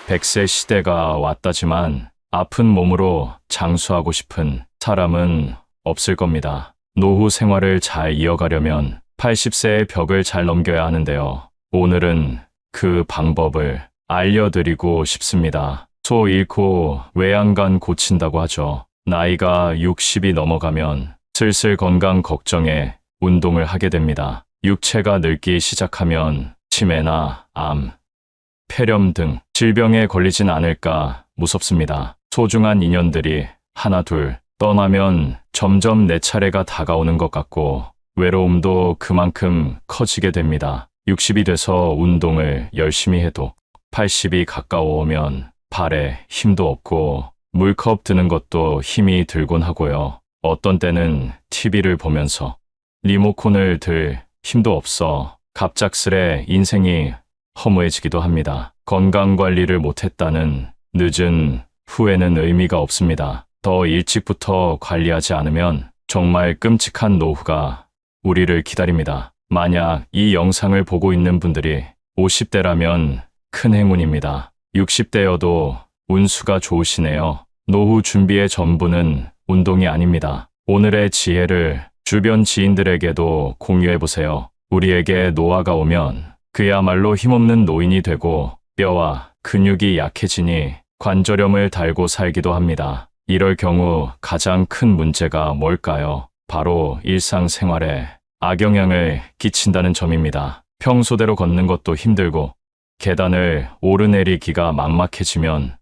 100세 시대가 왔다지만 아픈 몸으로 장수하고 싶은 사람은 없을 겁니다. 노후 생활을 잘 이어가려면 80세의 벽을 잘 넘겨야 하는데요. 오늘은 그 방법을 알려드리고 싶습니다. 소 잃고 외양간 고친다고 하죠. 나이가 60이 넘어가면 슬슬 건강 걱정에 운동을 하게 됩니다. 육체가 늙기 시작하면 치매나 암, 폐렴 등 질병에 걸리진 않을까 무섭습니다. 소중한 인연들이 하나 둘 떠나면 점점 내 차례가 다가오는 것 같고 외로움도 그만큼 커지게 됩니다. 60이 돼서 운동을 열심히 해도 80이 가까워오면 발에 힘도 없고 물컵 드는 것도 힘이 들곤 하고요. 어떤 때는 TV를 보면서 리모컨을 들 힘도 없어 갑작스레 인생이 허무해지기도 합니다. 건강관리를 못했다는 늦은 후회는 의미가 없습니다. 더 일찍부터 관리하지 않으면 정말 끔찍한 노후가 우리를 기다립니다. 만약 이 영상을 보고 있는 분들이 50대라면 큰 행운입니다. 60대여도 운수가 좋으시네요. 노후 준비의 전부는 운동이 아닙니다. 오늘의 지혜를 주변 지인들에게도 공유해보세요. 우리에게 노화가 오면 그야말로 힘없는 노인이 되고 뼈와 근육이 약해지니 관절염을 달고 살기도 합니다. 이럴 경우 가장 큰 문제가 뭘까요? 바로 일상생활에 악영향을 끼친다는 점입니다. 평소대로 걷는 것도 힘들고 계단을 오르내리기가 막막해지면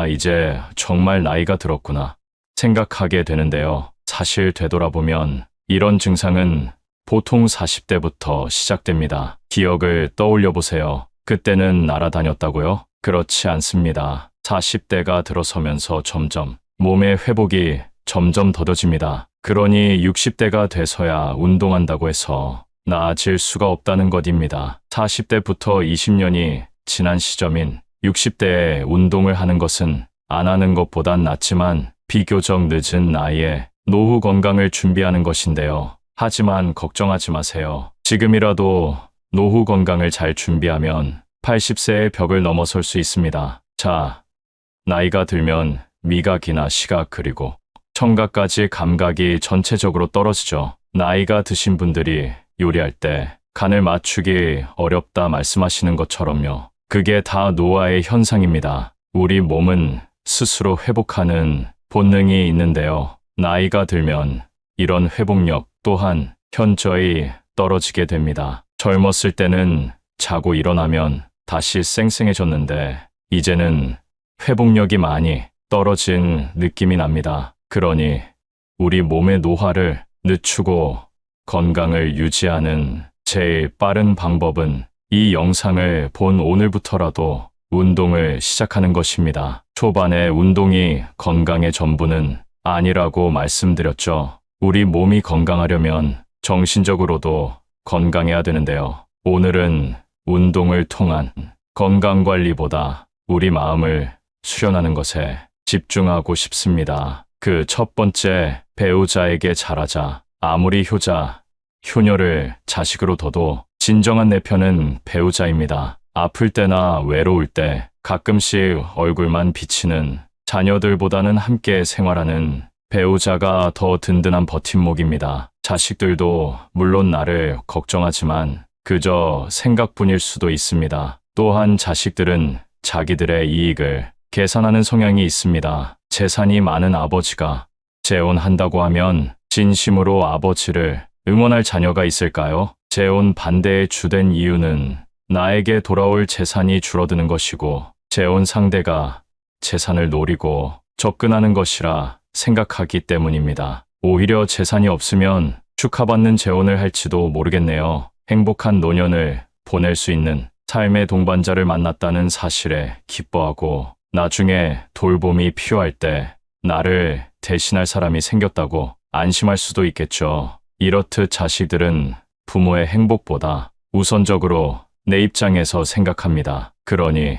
이제 정말 나이가 들었구나 생각하게 되는데요. 사실 되돌아보면 이런 증상은 보통 40대부터 시작됩니다. 기억을 떠올려 보세요. 그때는 날아다녔다고요? 그렇지 않습니다. 40대가 들어서면서 점점 몸의 회복이 점점 더뎌집니다. 그러니 60대가 돼서야 운동한다고 해서 나아질 수가 없다는 것입니다. 40대부터 20년이 지난 시점인 60대에 운동을 하는 것은 안 하는 것보단 낫지만 비교적 늦은 나이에 노후 건강을 준비하는 것인데요. 하지만 걱정하지 마세요. 지금이라도 노후 건강을 잘 준비하면 80세의 벽을 넘어설 수 있습니다. 자, 나이가 들면 미각이나 시각 그리고 청각까지 감각이 전체적으로 떨어지죠. 나이가 드신 분들이 요리할 때 간을 맞추기 어렵다 말씀하시는 것처럼요. 그게 다 노화의 현상입니다. 우리 몸은 스스로 회복하는 본능이 있는데요. 나이가 들면 이런 회복력 또한 현저히 떨어지게 됩니다. 젊었을 때는 자고 일어나면 다시 쌩쌩해졌는데 이제는 회복력이 많이 떨어진 느낌이 납니다. 그러니 우리 몸의 노화를 늦추고 건강을 유지하는 제일 빠른 방법은 이 영상을 본 오늘부터라도 운동을 시작하는 것입니다. 초반에 운동이 건강의 전부는 아니라고 말씀드렸죠. 우리 몸이 건강하려면 정신적으로도 건강해야 되는데요. 오늘은 운동을 통한 건강관리보다 우리 마음을 수련하는 것에 집중하고 싶습니다. 그 첫 번째, 배우자에게 잘하자. 아무리 효자, 효녀를 자식으로 둬도 진정한 내 편은 배우자입니다. 아플 때나 외로울 때 가끔씩 얼굴만 비치는 자녀들보다는 함께 생활하는 배우자가 더 든든한 버팀목입니다. 자식들도 물론 나를 걱정하지만 그저 생각뿐일 수도 있습니다. 또한 자식들은 자기들의 이익을 계산하는 성향이 있습니다. 재산이 많은 아버지가 재혼한다고 하면 진심으로 아버지를 응원할 자녀가 있을까요? 재혼 반대의 주된 이유는 나에게 돌아올 재산이 줄어드는 것이고 재혼 상대가 재산을 노리고 접근하는 것이라 생각하기 때문입니다. 오히려 재산이 없으면 축하받는 재혼을 할지도 모르겠네요. 행복한 노년을 보낼 수 있는 삶의 동반자를 만났다는 사실에 기뻐하고 나중에 돌봄이 필요할 때 나를 대신할 사람이 생겼다고 안심할 수도 있겠죠. 이렇듯 자식들은 부모의 행복보다 우선적으로 내 입장에서 생각합니다. 그러니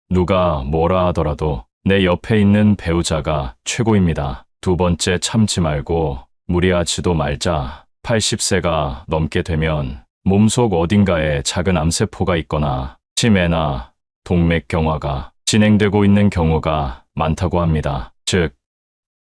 누가 뭐라 하더라도 내 옆에 있는 배우자가 최고입니다. 두 번째, 참지 말고 무리하지도 말자. 80세가 넘게 되면 몸속 어딘가에 작은 암세포가 있거나 치매나 동맥경화가 진행되고 있는 경우가 많다고 합니다. 즉,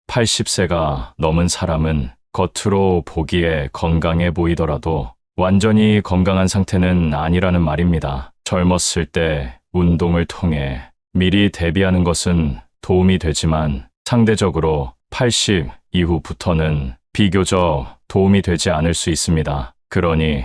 80세가 넘은 사람은 겉으로 보기에 건강해 보이더라도 완전히 건강한 상태는 아니라는 말입니다. 젊었을 때 운동을 통해 미리 대비하는 것은 도움이 되지만 상대적으로 80 이후부터는 비교적 도움이 되지 않을 수 있습니다. 그러니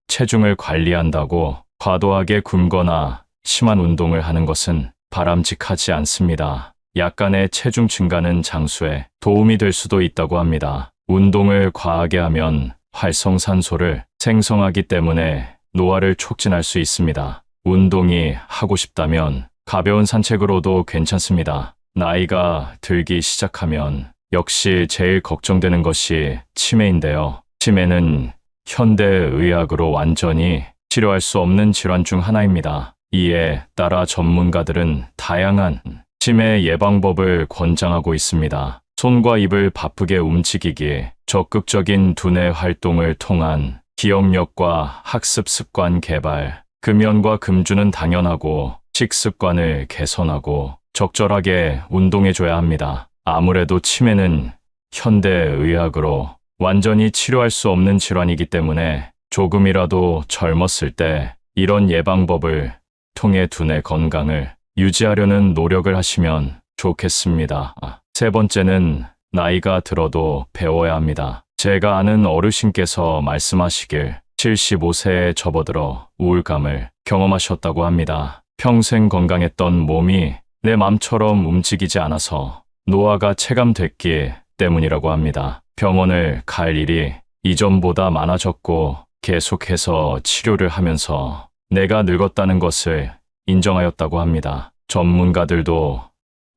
체중을 관리한다고 과도하게 굶거나 심한 운동을 하는 것은 바람직하지 않습니다. 약간의 체중 증가는 장수에 도움이 될 수도 있다고 합니다. 운동을 과하게 하면 활성산소를 생성하기 때문에 노화를 촉진할 수 있습니다. 운동이 하고 싶다면 가벼운 산책으로도 괜찮습니다. 나이가 들기 시작하면 역시 제일 걱정되는 것이 치매인데요. 치매는 현대의학으로 완전히 치료할 수 없는 질환 중 하나입니다. 이에 따라 전문가들은 다양한 치매 예방법을 권장하고 있습니다. 손과 입을 바쁘게 움직이기, 적극적인 두뇌 활동을 통한 기억력과 학습 습관 개발, 금연과 금주는 당연하고 식습관을 개선하고 적절하게 운동해줘야 합니다. 아무래도 치매는 현대의학으로 완전히 치료할 수 없는 질환이기 때문에 조금이라도 젊었을 때 이런 예방법을 통해 두뇌 건강을 유지하려는 노력을 하시면 좋겠습니다. 세 번째는 나이가 들어도 배워야 합니다. 제가 아는 어르신께서 말씀하시길 75세에 접어들어 우울감을 경험하셨다고 합니다. 평생 건강했던 몸이 내 맘처럼 움직이지 않아서 노화가 체감됐기 때문이라고 합니다. 병원을 갈 일이 이전보다 많아졌고 계속해서 치료를 하면서 내가 늙었다는 것을 인정하였다고 합니다. 전문가들도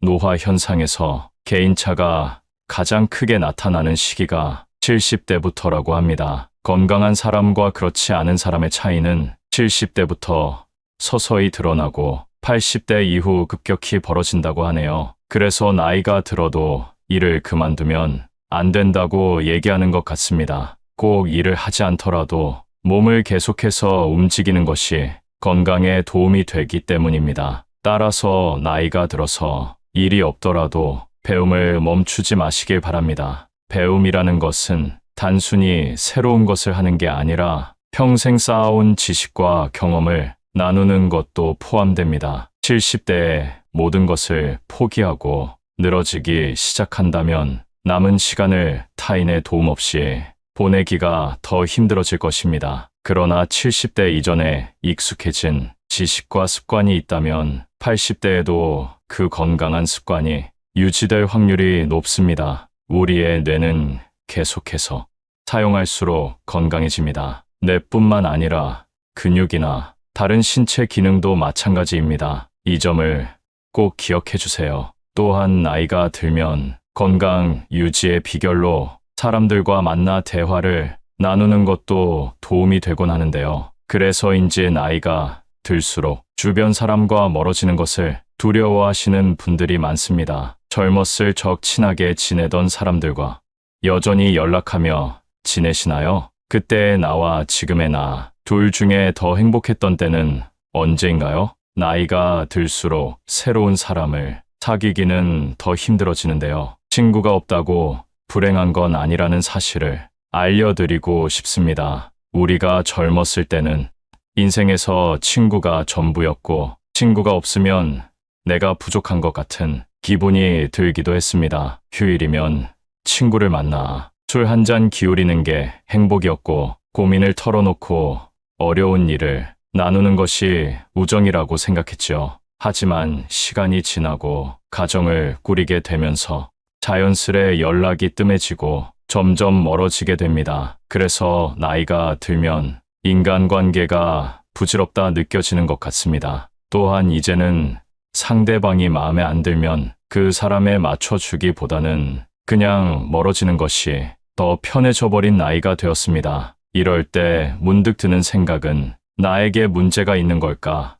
노화 현상에서 개인차가 가장 크게 나타나는 시기가 70대부터라고 합니다. 건강한 사람과 그렇지 않은 사람의 차이는 70대부터 서서히 드러나고 80대 이후 급격히 벌어진다고 하네요. 그래서 나이가 들어도 일을 그만두면 안 된다고 얘기하는 것 같습니다. 꼭 일을 하지 않더라도 몸을 계속해서 움직이는 것이 건강에 도움이 되기 때문입니다. 따라서 나이가 들어서 일이 없더라도 배움을 멈추지 마시길 바랍니다. 배움이라는 것은 단순히 새로운 것을 하는 게 아니라 평생 쌓아온 지식과 경험을 나누는 것도 포함됩니다. 70대에 모든 것을 포기하고 늘어지기 시작한다면 남은 시간을 타인의 도움 없이 보내기가 더 힘들어질 것입니다. 그러나 70대 이전에 익숙해진 지식과 습관이 있다면 80대에도 그 건강한 습관이 유지될 확률이 높습니다. 우리의 뇌는 계속해서 사용할수록 건강해집니다. 뇌뿐만 아니라 근육이나 다른 신체 기능도 마찬가지입니다. 이 점을 꼭 기억해 주세요. 또한 나이가 들면 건강 유지의 비결로 사람들과 만나 대화를 나누는 것도 도움이 되곤 하는데요. 그래서인지 나이가 들수록 주변 사람과 멀어지는 것을 두려워하시는 분들이 많습니다. 젊었을 적 친하게 지내던 사람들과 여전히 연락하며 지내시나요? 그때의 나와 지금의 나, 둘 중에 더 행복했던 때는 언제인가요? 나이가 들수록 새로운 사람을 사귀기는 더 힘들어지는데요. 친구가 없다고 불행한 건 아니라는 사실을 알려드리고 싶습니다. 우리가 젊었을 때는 인생에서 친구가 전부였고 친구가 없으면 내가 부족한 것 같은 기분이 들기도 했습니다. 휴일이면 친구를 만나 술 한 잔 기울이는 게 행복이었고 고민을 털어놓고 어려운 일을 나누는 것이 우정이라고 생각했죠. 하지만 시간이 지나고 가정을 꾸리게 되면서 자연스레 연락이 뜸해지고 점점 멀어지게 됩니다. 그래서 나이가 들면 인간관계가 부질없다 느껴지는 것 같습니다. 또한 이제는 상대방이 마음에 안 들면 그 사람에 맞춰주기보다는 그냥 멀어지는 것이 더 편해져 버린 나이가 되었습니다. 이럴 때 문득 드는 생각은 나에게 문제가 있는 걸까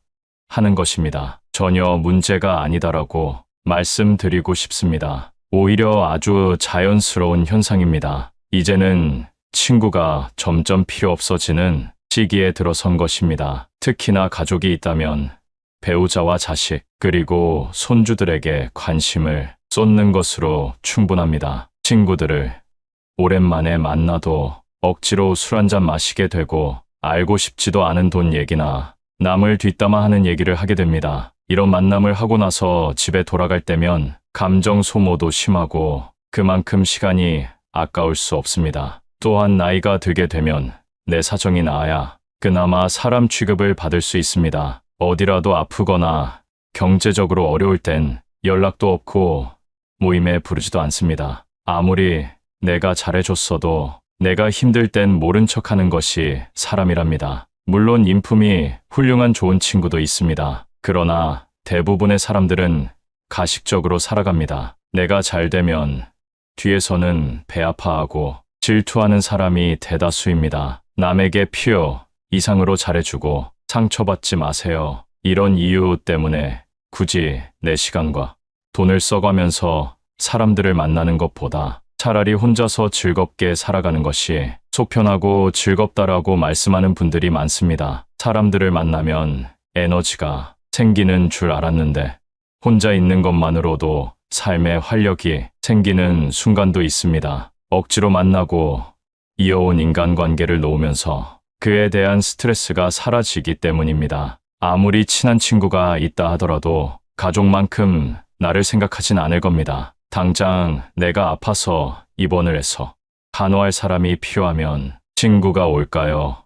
하는 것입니다. 전혀 문제가 아니다라고 말씀드리고 싶습니다. 오히려 아주 자연스러운 현상입니다. 이제는 친구가 점점 필요 없어지는 시기에 들어선 것입니다. 특히나 가족이 있다면 배우자와 자식, 그리고 손주들에게 관심을 쏟는 것으로 충분합니다. 친구들을 오랜만에 만나도 억지로 술 한잔 마시게 되고 알고 싶지도 않은 돈 얘기나 남을 뒷담화 하는 얘기를 하게 됩니다. 이런 만남을 하고 나서 집에 돌아갈 때면 감정 소모도 심하고 그만큼 시간이 아까울 수 없습니다. 또한 나이가 들게 되면 내 사정이 나아야 그나마 사람 취급을 받을 수 있습니다. 어디라도 아프거나 경제적으로 어려울 땐 연락도 없고 모임에 부르지도 않습니다. 아무리 내가 잘해줬어도 내가 힘들 땐 모른 척하는 것이 사람이랍니다. 물론 인품이 훌륭한 좋은 친구도 있습니다. 그러나 대부분의 사람들은 가식적으로 살아갑니다. 내가 잘 되면 뒤에서는 배 아파하고 질투하는 사람이 대다수입니다. 남에게 필요 이상으로 잘해주고 상처받지 마세요. 이런 이유 때문에 굳이 내 시간과 돈을 써가면서 사람들을 만나는 것보다 차라리 혼자서 즐겁게 살아가는 것이 속 편하고 즐겁다라고 말씀하는 분들이 많습니다. 사람들을 만나면 에너지가 생기는 줄 알았는데 혼자 있는 것만으로도 삶에 활력이 생기는 순간도 있습니다. 억지로 만나고 이어온 인간관계를 놓으면서 그에 대한 스트레스가 사라지기 때문입니다. 아무리 친한 친구가 있다 하더라도 가족만큼 나를 생각하진 않을 겁니다. 당장 내가 아파서 입원을 해서 간호할 사람이 필요하면 친구가 올까요?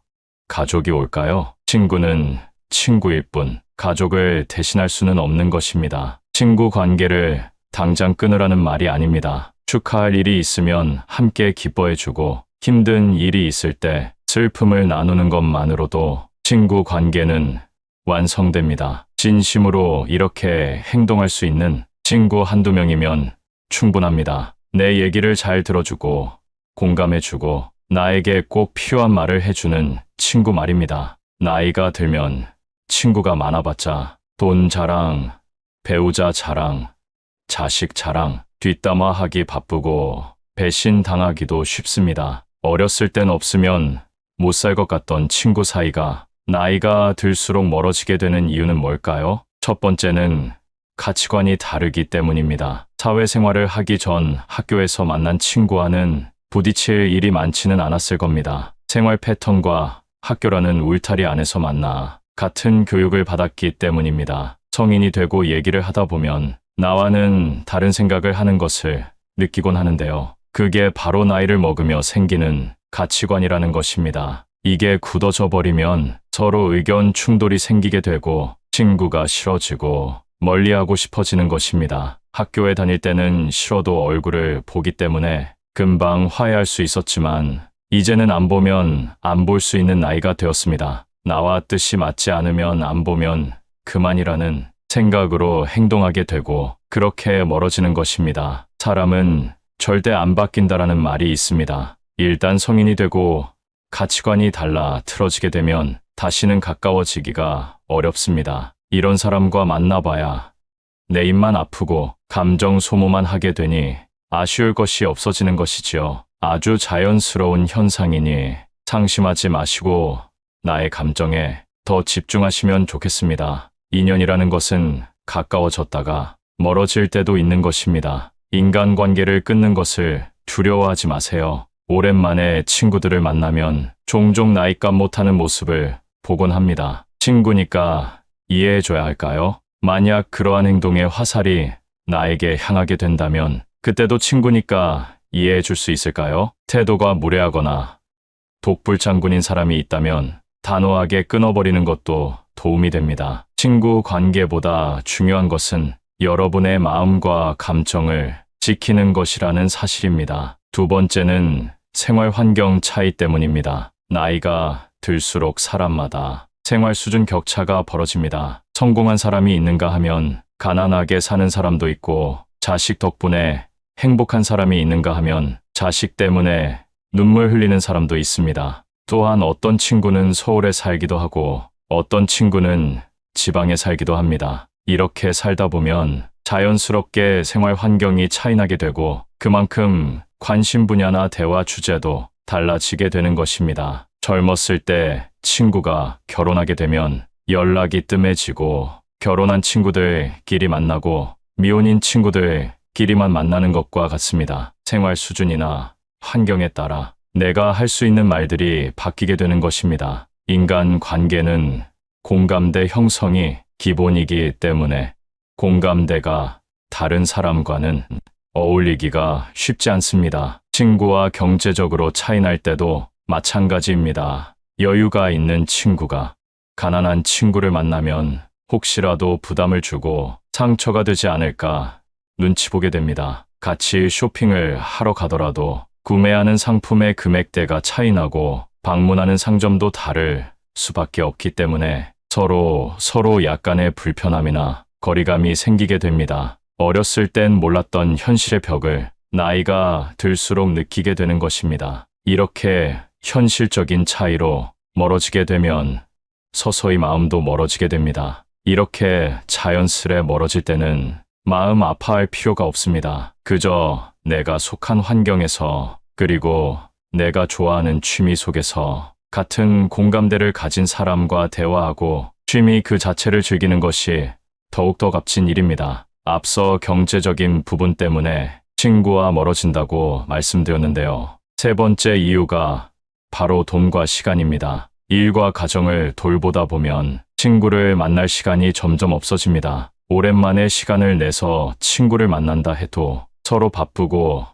가족이 올까요? 친구는 친구일 뿐 가족을 대신할 수는 없는 것입니다. 친구 관계를 당장 끊으라는 말이 아닙니다. 축하할 일이 있으면 함께 기뻐해주고 힘든 일이 있을 때 슬픔을 나누는 것만으로도 친구 관계는 완성됩니다. 진심으로 이렇게 행동할 수 있는 친구 한두 명이면 충분합니다. 내 얘기를 잘 들어주고 공감해주고 나에게 꼭 필요한 말을 해주는 친구 말입니다. 나이가 들면 친구가 많아봤자 돈 자랑, 배우자 자랑, 자식 자랑, 뒷담화하기 바쁘고 배신당하기도 쉽습니다. 어렸을 땐 없으면 못 살 것 같던 친구 사이가 나이가 들수록 멀어지게 되는 이유는 뭘까요? 첫 번째는 가치관이 다르기 때문입니다. 사회생활을 하기 전 학교에서 만난 친구와는 부딪힐 일이 많지는 않았을 겁니다. 생활 패턴과 학교라는 울타리 안에서 만나 같은 교육을 받았기 때문입니다. 성인이 되고 얘기를 하다 보면 나와는 다른 생각을 하는 것을 느끼곤 하는데요. 그게 바로 나이를 먹으며 생기는 가치관이라는 것입니다. 이게 굳어져 버리면 서로 의견 충돌이 생기게 되고 친구가 싫어지고 멀리하고 싶어지는 것입니다. 학교에 다닐 때는 싫어도 얼굴을 보기 때문에 금방 화해할 수 있었지만 이제는 안 보면 안 볼 수 있는 나이가 되었습니다. 나와 뜻이 맞지 않으면 안 보면 그만이라는 생각으로 행동하게 되고 그렇게 멀어지는 것입니다. 사람은 절대 안 바뀐다라는 말이 있습니다. 일단 성인이 되고 가치관이 달라 틀어지게 되면 다시는 가까워지기가 어렵습니다. 이런 사람과 만나봐야 내 입만 아프고 감정 소모만 하게 되니 아쉬울 것이 없어지는 것이지요. 아주 자연스러운 현상이니 상심하지 마시고 나의 감정에 더 집중하시면 좋겠습니다. 인연이라는 것은 가까워졌다가 멀어질 때도 있는 것입니다. 인간관계를 끊는 것을 두려워하지 마세요. 오랜만에 친구들을 만나면 종종 나이값 못하는 모습을 보곤 합니다. 친구니까 이해해줘야 할까요? 만약 그러한 행동의 화살이 나에게 향하게 된다면 그때도 친구니까 이해해줄 수 있을까요? 태도가 무례하거나 독불장군인 사람이 있다면 단호하게 끊어버리는 것도 도움이 됩니다. 친구 관계보다 중요한 것은 여러분의 마음과 감정을 지키는 것이라는 사실입니다. 두 번째는 생활 환경 차이 때문입니다. 나이가 들수록 사람마다 생활 수준 격차가 벌어집니다. 성공한 사람이 있는가 하면 가난하게 사는 사람도 있고 자식 덕분에 행복한 사람이 있는가 하면 자식 때문에 눈물 흘리는 사람도 있습니다. 또한 어떤 친구는 서울에 살기도 하고 어떤 친구는 지방에 살기도 합니다. 이렇게 살다 보면 자연스럽게 생활 환경이 차이나게 되고 그만큼 관심 분야나 대화 주제도 달라지게 되는 것입니다. 젊었을 때 친구가 결혼하게 되면 연락이 뜸해지고 결혼한 친구들끼리 만나고 미혼인 친구들끼리만 만나는 것과 같습니다. 생활 수준이나 환경에 따라 내가 할 수 있는 말들이 바뀌게 되는 것입니다. 인간 관계는 공감대 형성이 기본이기 때문에 공감대가 다른 사람과는 어울리기가 쉽지 않습니다. 친구와 경제적으로 차이 날 때도 마찬가지입니다. 여유가 있는 친구가 가난한 친구를 만나면 혹시라도 부담을 주고 상처가 되지 않을까 눈치 보게 됩니다. 같이 쇼핑을 하러 가더라도 구매하는 상품의 금액대가 차이 나고 방문하는 상점도 다를 수밖에 없기 때문에 서로 약간의 불편함이나 거리감이 생기게 됩니다. 어렸을 땐 몰랐던 현실의 벽을 나이가 들수록 느끼게 되는 것입니다. 이렇게 현실적인 차이로 멀어지게 되면 서서히 마음도 멀어지게 됩니다. 이렇게 자연스레 멀어질 때는 마음 아파할 필요가 없습니다. 그저 내가 속한 환경에서 그리고 내가 좋아하는 취미 속에서 같은 공감대를 가진 사람과 대화하고 취미 그 자체를 즐기는 것이 더욱더 값진 일입니다. 앞서 경제적인 부분 때문에 친구와 멀어진다고 말씀드렸는데요. 세 번째 이유가 바로 돈과 시간입니다. 일과 가정을 돌보다 보면 친구를 만날 시간이 점점 없어집니다. 오랜만에 시간을 내서 친구를 만난다 해도 서로 바쁘고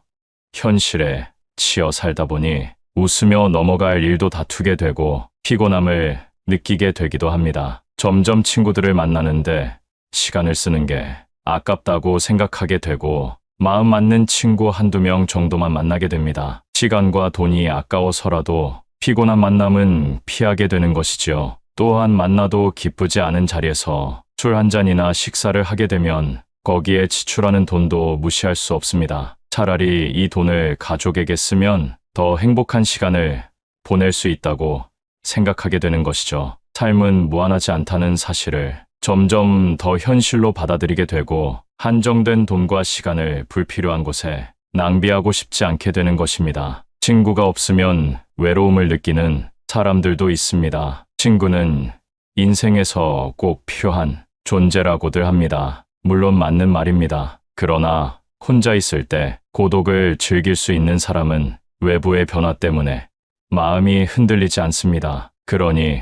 현실에 치여 살다 보니 웃으며 넘어갈 일도 다투게 되고 피곤함을 느끼게 되기도 합니다. 점점 친구들을 만나는데 시간을 쓰는 게 아깝다고 생각하게 되고 마음 맞는 친구 한두 명 정도만 만나게 됩니다. 시간과 돈이 아까워서라도 피곤한 만남은 피하게 되는 것이지요. 또한 만나도 기쁘지 않은 자리에서 술 한 잔이나 식사를 하게 되면 거기에 지출하는 돈도 무시할 수 없습니다. 차라리 이 돈을 가족에게 쓰면 더 행복한 시간을 보낼 수 있다고 생각하게 되는 것이죠. 삶은 무한하지 않다는 사실을 점점 더 현실로 받아들이게 되고 한정된 돈과 시간을 불필요한 곳에 낭비하고 싶지 않게 되는 것입니다. 친구가 없으면 외로움을 느끼는 사람들도 있습니다. 친구는 인생에서 꼭 필요한 존재라고들 합니다. 물론 맞는 말입니다. 그러나 혼자 있을 때 고독을 즐길 수 있는 사람은 외부의 변화 때문에 마음이 흔들리지 않습니다. 그러니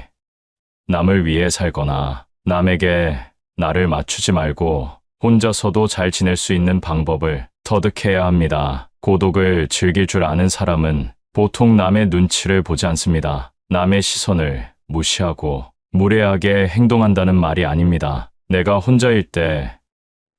남을 위해 살거나 남에게 나를 맞추지 말고 혼자서도 잘 지낼 수 있는 방법을 터득해야 합니다. 고독을 즐길 줄 아는 사람은 보통 남의 눈치를 보지 않습니다. 남의 시선을 무시하고 무례하게 행동한다는 말이 아닙니다. 내가 혼자일 때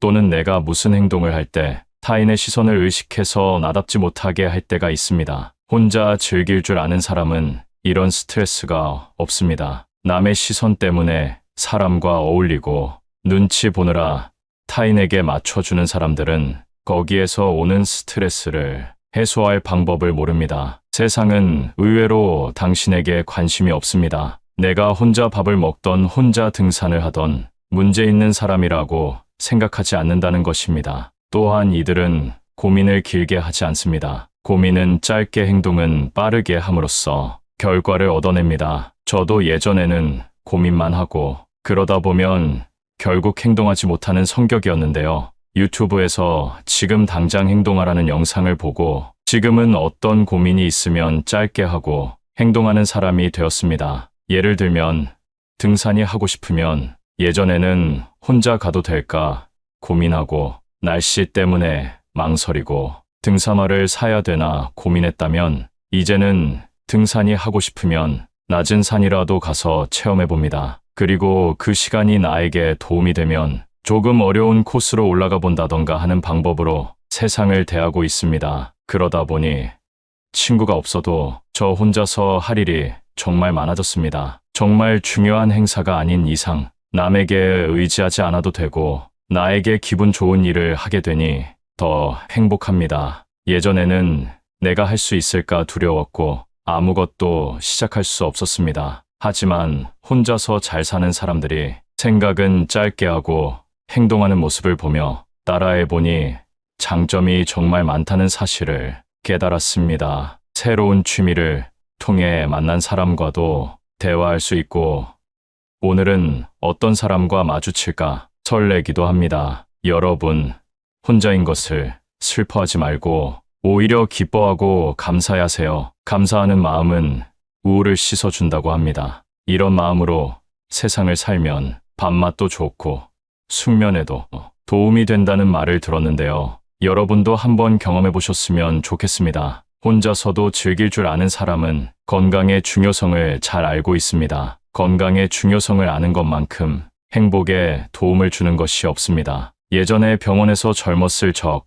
또는 내가 무슨 행동을 할 때 타인의 시선을 의식해서 나답지 못하게 할 때가 있습니다. 혼자 즐길 줄 아는 사람은 이런 스트레스가 없습니다. 남의 시선 때문에 사람과 어울리고 눈치 보느라 타인에게 맞춰주는 사람들은 거기에서 오는 스트레스를 해소할 방법을 모릅니다. 세상은 의외로 당신에게 관심이 없습니다. 내가 혼자 밥을 먹던 혼자 등산을 하던 문제 있는 사람이라고 생각하지 않는다는 것입니다. 또한 이들은 고민을 길게 하지 않습니다. 고민은 짧게 행동은 빠르게 함으로써 결과를 얻어냅니다. 저도 예전에는 고민만 하고 그러다 보면 결국 행동하지 못하는 성격이었는데요. 유튜브에서 지금 당장 행동하라는 영상을 보고 지금은 어떤 고민이 있으면 짧게 하고 행동하는 사람이 되었습니다. 예를 들면 등산이 하고 싶으면 예전에는 혼자 가도 될까 고민하고 날씨 때문에 망설이고 등산화를 사야 되나 고민했다면 이제는 등산이 하고 싶으면 낮은 산이라도 가서 체험해 봅니다. 그리고 그 시간이 나에게 도움이 되면 조금 어려운 코스로 올라가 본다던가 하는 방법으로 세상을 대하고 있습니다. 그러다 보니 친구가 없어도 저 혼자서 할 일이 정말 많아졌습니다. 정말 중요한 행사가 아닌 이상 남에게 의지하지 않아도 되고 나에게 기분 좋은 일을 하게 되니 더 행복합니다. 예전에는 내가 할 수 있을까 두려웠고 아무것도 시작할 수 없었습니다. 하지만 혼자서 잘 사는 사람들이 생각은 짧게 하고 행동하는 모습을 보며 따라해보니 장점이 정말 많다는 사실을 깨달았습니다. 새로운 취미를 통해 만난 사람과도 대화할 수 있고 오늘은 어떤 사람과 마주칠까 설레기도 합니다. 여러분, 혼자인 것을 슬퍼하지 말고 오히려 기뻐하고 감사하세요. 감사하는 마음은 우울을 씻어준다고 합니다. 이런 마음으로 세상을 살면 밥맛도 좋고 숙면에도 도움이 된다는 말을 들었는데요. 여러분도 한번 경험해 보셨으면 좋겠습니다. 혼자서도 즐길 줄 아는 사람은 건강의 중요성을 잘 알고 있습니다. 건강의 중요성을 아는 것만큼 행복에 도움을 주는 것이 없습니다. 예전에 병원에서 젊었을 적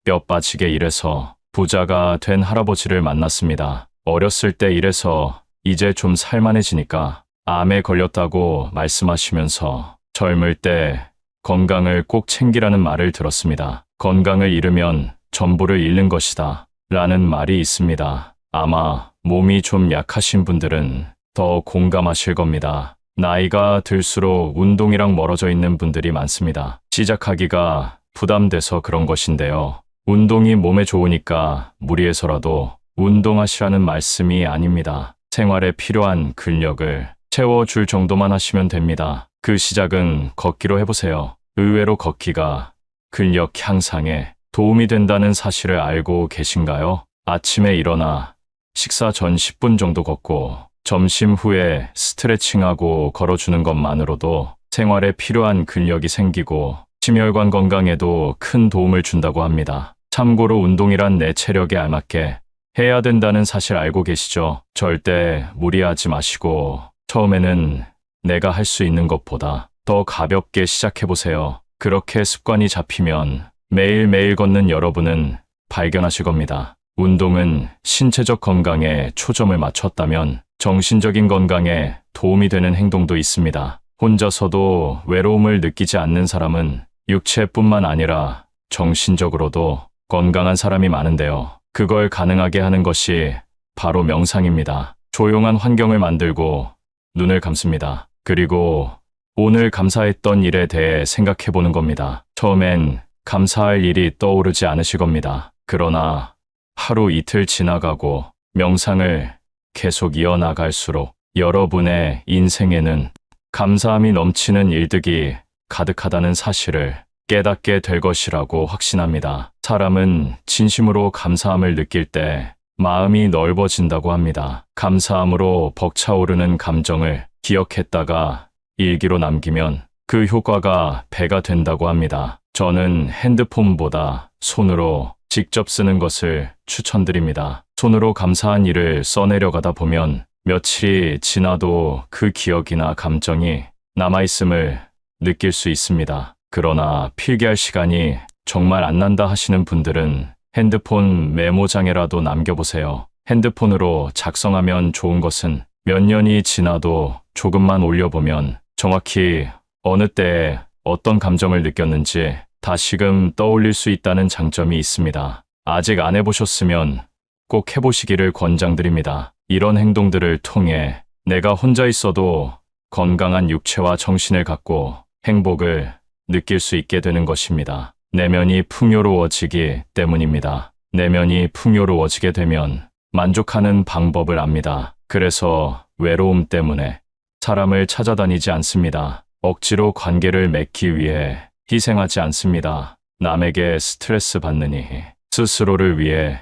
뼈 빠지게 일해서 부자가 된 할아버지를 만났습니다. 어렸을 때 일해서 이제 좀 살만해지니까 암에 걸렸다고 말씀하시면서 젊을 때 건강을 꼭 챙기라는 말을 들었습니다. 건강을 잃으면 전부를 잃는 것이다 라는 말이 있습니다. 아마 몸이 좀 약하신 분들은 더 공감하실 겁니다. 나이가 들수록 운동이랑 멀어져 있는 분들이 많습니다. 시작하기가 부담돼서 그런 것인데요. 운동이 몸에 좋으니까 무리해서라도 운동하시라는 말씀이 아닙니다. 생활에 필요한 근력을 채워줄 정도만 하시면 됩니다. 그 시작은 걷기로 해보세요. 의외로 걷기가 근력 향상에 도움이 된다는 사실을 알고 계신가요? 아침에 일어나 식사 전 10분 정도 걷고 점심 후에 스트레칭하고 걸어주는 것만으로도 생활에 필요한 근력이 생기고 심혈관 건강에도 큰 도움을 준다고 합니다. 참고로 운동이란 내 체력에 알맞게 해야 된다는 사실 알고 계시죠? 절대 무리하지 마시고 처음에는 내가 할 수 있는 것보다 더 가볍게 시작해보세요. 그렇게 습관이 잡히면 매일매일 걷는 여러분은 발견하실 겁니다. 운동은 신체적 건강에 초점을 맞췄다면 정신적인 건강에 도움이 되는 행동도 있습니다. 혼자서도 외로움을 느끼지 않는 사람은 육체뿐만 아니라 정신적으로도 건강한 사람이 많은데요. 그걸 가능하게 하는 것이 바로 명상입니다. 조용한 환경을 만들고 눈을 감습니다. 그리고 오늘 감사했던 일에 대해 생각해 보는 겁니다. 처음엔 감사할 일이 떠오르지 않으실 겁니다. 그러나 하루 이틀 지나가고 명상을 계속 이어나갈수록 여러분의 인생에는 감사함이 넘치는 일들이 가득하다는 사실을 깨닫게 될 것이라고 확신합니다. 사람은 진심으로 감사함을 느낄 때 마음이 넓어진다고 합니다. 감사함으로 벅차오르는 감정을 기억했다가 일기로 남기면 그 효과가 배가 된다고 합니다. 저는 핸드폰보다 손으로 직접 쓰는 것을 추천드립니다. 손으로 감사한 일을 써내려가다 보면 며칠이 지나도 그 기억이나 감정이 남아있음을 느낄 수 있습니다. 그러나 필기할 시간이 정말 안 난다 하시는 분들은 핸드폰 메모장에라도 남겨보세요. 핸드폰으로 작성하면 좋은 것은 몇 년이 지나도 조금만 올려보면 정확히 어느 때에 어떤 감정을 느꼈는지 다시금 떠올릴 수 있다는 장점이 있습니다. 아직 안 해보셨으면 꼭 해보시기를 권장드립니다. 이런 행동들을 통해 내가 혼자 있어도 건강한 육체와 정신을 갖고 행복을 느낄 수 있게 되는 것입니다. 내면이 풍요로워지기 때문입니다. 내면이 풍요로워지게 되면 만족하는 방법을 압니다. 그래서 외로움 때문에 사람을 찾아다니지 않습니다. 억지로 관계를 맺기 위해 희생하지 않습니다. 남에게 스트레스 받느니 스스로를 위해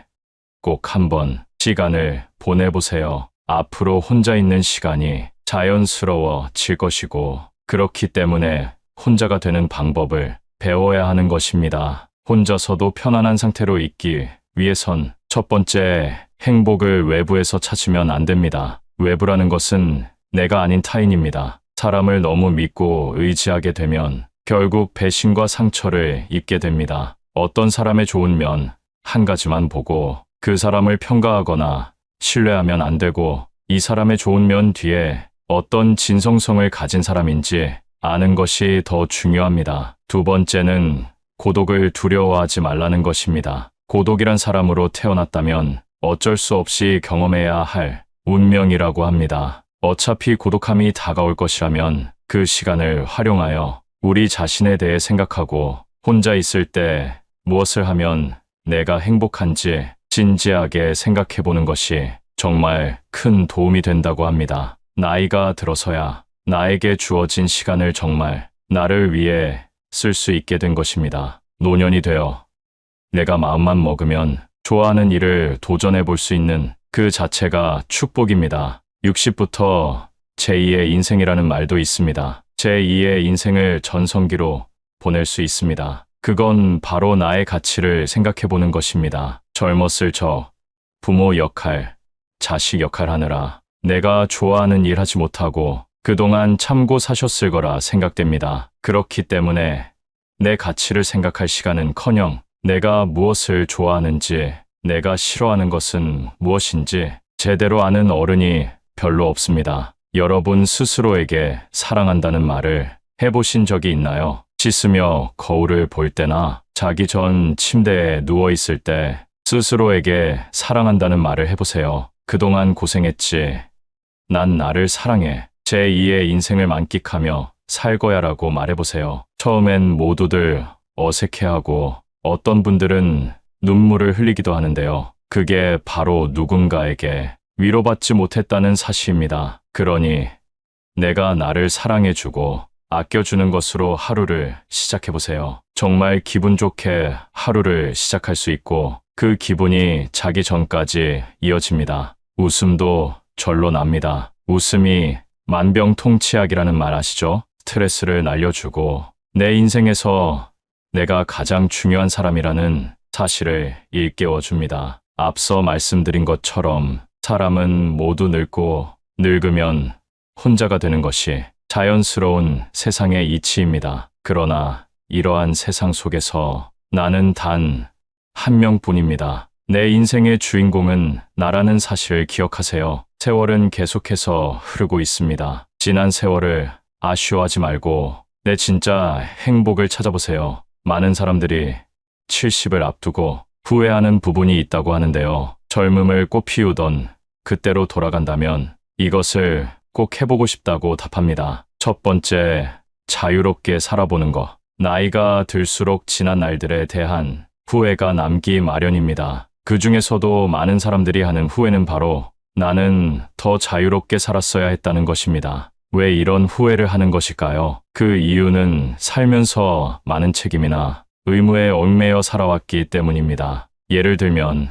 꼭 한번 시간을 보내보세요. 앞으로 혼자 있는 시간이 자연스러워질 것이고 그렇기 때문에 혼자가 되는 방법을 배워야 하는 것입니다. 혼자서도 편안한 상태로 있기 위해선 첫 번째, 행복을 외부에서 찾으면 안 됩니다. 외부라는 것은 내가 아닌 타인입니다. 사람을 너무 믿고 의지하게 되면 결국 배신과 상처를 입게 됩니다. 어떤 사람의 좋은 면 한 가지만 보고 그 사람을 평가하거나 신뢰하면 안 되고 이 사람의 좋은 면 뒤에 어떤 진성성을 가진 사람인지 아는 것이 더 중요합니다. 두 번째는 고독을 두려워하지 말라는 것입니다. 고독이란 사람으로 태어났다면 어쩔 수 없이 경험해야 할 운명이라고 합니다. 어차피 고독함이 다가올 것이라면 그 시간을 활용하여 우리 자신에 대해 생각하고 혼자 있을 때 무엇을 하면 내가 행복한지 진지하게 생각해 보는 것이 정말 큰 도움이 된다고 합니다. 나이가 들어서야 나에게 주어진 시간을 정말 나를 위해 쓸 수 있게 된 것입니다. 노년이 되어 내가 마음만 먹으면 좋아하는 일을 도전해 볼 수 있는 그 자체가 축복입니다. 60부터 제2의 인생이라는 말도 있습니다. 제2의 인생을 전성기로 보낼 수 있습니다. 그건 바로 나의 가치를 생각해 보는 것입니다. 젊었을 적 부모 역할, 자식 역할 하느라 내가 좋아하는 일 하지 못하고 그동안 참고 사셨을 거라 생각됩니다. 그렇기 때문에 내 가치를 생각할 시간은커녕 내가 무엇을 좋아하는지, 내가 싫어하는 것은 무엇인지 제대로 아는 어른이 별로 없습니다. 여러분 스스로에게 사랑한다는 말을 해보신 적이 있나요? 씻으며 거울을 볼 때나 자기 전 침대에 누워있을 때 스스로에게 사랑한다는 말을 해보세요. 그동안 고생했지. 난 나를 사랑해. 제2의 인생을 만끽하며 살 거야 라고 말해보세요. 처음엔 모두들 어색해하고 어떤 분들은 눈물을 흘리기도 하는데요. 그게 바로 누군가에게 위로받지 못했다는 사실입니다. 그러니 내가 나를 사랑해주고 아껴주는 것으로 하루를 시작해보세요. 정말 기분 좋게 하루를 시작할 수 있고 그 기분이 자기 전까지 이어집니다. 웃음도 절로 납니다. 웃음이 만병통치약이라는 말 아시죠? 스트레스를 날려주고 내 인생에서 내가 가장 중요한 사람이라는 사실을 일깨워줍니다. 앞서 말씀드린 것처럼 사람은 모두 늙고 늙으면 혼자가 되는 것이 자연스러운 세상의 이치입니다. 그러나 이러한 세상 속에서 나는 단 한 명뿐입니다. 내 인생의 주인공은 나라는 사실을 기억하세요. 세월은 계속해서 흐르고 있습니다. 지난 세월을 아쉬워하지 말고 내 진짜 행복을 찾아보세요. 많은 사람들이 70을 앞두고 후회하는 부분이 있다고 하는데요. 젊음을 꽃피우던 그때로 돌아간다면 이것을 꼭 해보고 싶다고 답합니다. 첫 번째, 자유롭게 살아보는 것. 나이가 들수록 지난 날들에 대한 후회가 남기 마련입니다. 그 중에서도 많은 사람들이 하는 후회는 바로 나는 더 자유롭게 살았어야 했다는 것입니다. 왜 이런 후회를 하는 것일까요? 그 이유는 살면서 많은 책임이나 의무에 얽매여 살아왔기 때문입니다. 예를 들면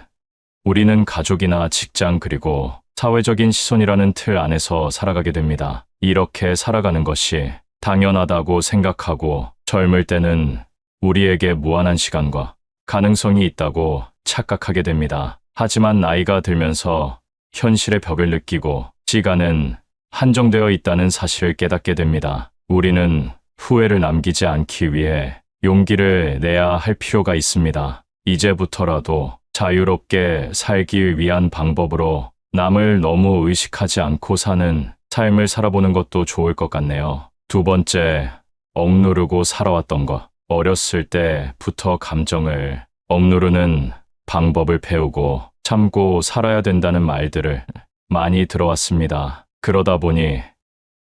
우리는 가족이나 직장 그리고 사회적인 시선이라는 틀 안에서 살아가게 됩니다. 이렇게 살아가는 것이 당연하다고 생각하고 젊을 때는 우리에게 무한한 시간과 가능성이 있다고 착각하게 됩니다. 하지만 나이가 들면서 현실의 벽을 느끼고 시간은 한정되어 있다는 사실을 깨닫게 됩니다. 우리는 후회를 남기지 않기 위해 용기를 내야 할 필요가 있습니다. 이제부터라도 자유롭게 살기 위한 방법으로 남을 너무 의식하지 않고 사는 삶을 살아보는 것도 좋을 것 같네요. 두 번째, 억누르고 살아왔던 것. 어렸을 때부터 감정을 억누르는 방법을 배우고 참고 살아야 된다는 말들을 많이 들어왔습니다. 그러다 보니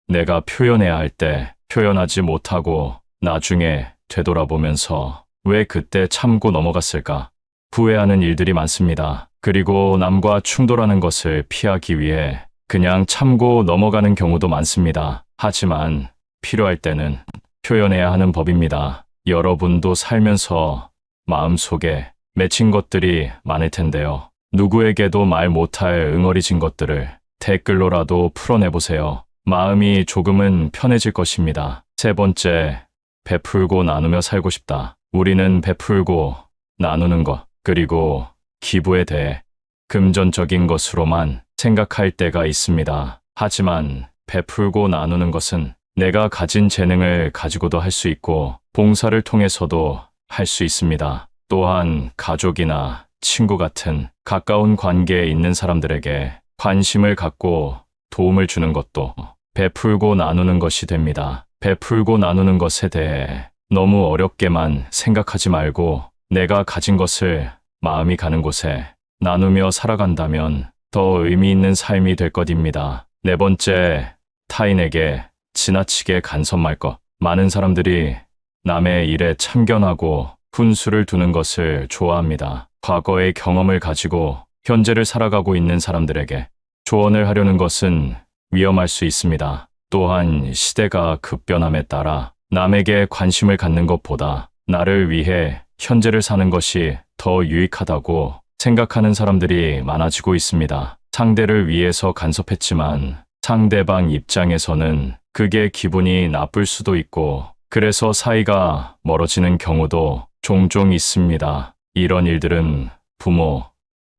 내가 표현해야 할 때 표현하지 못하고 나중에 되돌아보면서 왜 그때 참고 넘어갔을까 후회하는 일들이 많습니다. 그리고 남과 충돌하는 것을 피하기 위해 그냥 참고 넘어가는 경우도 많습니다. 하지만 필요할 때는 표현해야 하는 법입니다. 여러분도 살면서 마음속에 맺힌 것들이 많을 텐데요. 누구에게도 말 못할 응어리진 것들을 댓글로라도 풀어내보세요. 마음이 조금은 편해질 것입니다. 세 번째, 베풀고 나누며 살고 싶다. 우리는 베풀고 나누는 것, 그리고 기부에 대해 금전적인 것으로만 생각할 때가 있습니다. 하지만 베풀고 나누는 것은 내가 가진 재능을 가지고도 할 수 있고 봉사를 통해서도 할 수 있습니다. 또한 가족이나 친구 같은 가까운 관계에 있는 사람들에게 관심을 갖고 도움을 주는 것도 베풀고 나누는 것이 됩니다. 베풀고 나누는 것에 대해 너무 어렵게만 생각하지 말고 내가 가진 것을 마음이 가는 곳에 나누며 살아간다면 더 의미 있는 삶이 될 것입니다. 네 번째, 타인에게 지나치게 간섭할 것. 많은 사람들이 남의 일에 참견하고 훈수를 두는 것을 좋아합니다. 과거의 경험을 가지고 현재를 살아가고 있는 사람들에게 조언을 하려는 것은 위험할 수 있습니다. 또한 시대가 급변함에 따라 남에게 관심을 갖는 것보다 나를 위해 현재를 사는 것이 더 유익하다고 생각하는 사람들이 많아지고 있습니다. 상대를 위해서 간섭했지만 상대방 입장에서는 그게 기분이 나쁠 수도 있고 그래서 사이가 멀어지는 경우도 종종 있습니다. 이런 일들은 부모,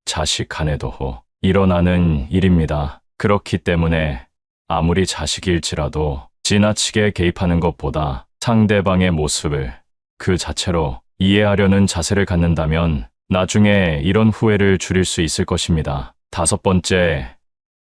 자식 간에도 일어나는 일입니다. 그렇기 때문에 아무리 자식일지라도 지나치게 개입하는 것보다 상대방의 모습을 그 자체로 이해하려는 자세를 갖는다면 나중에 이런 후회를 줄일 수 있을 것입니다. 5번째,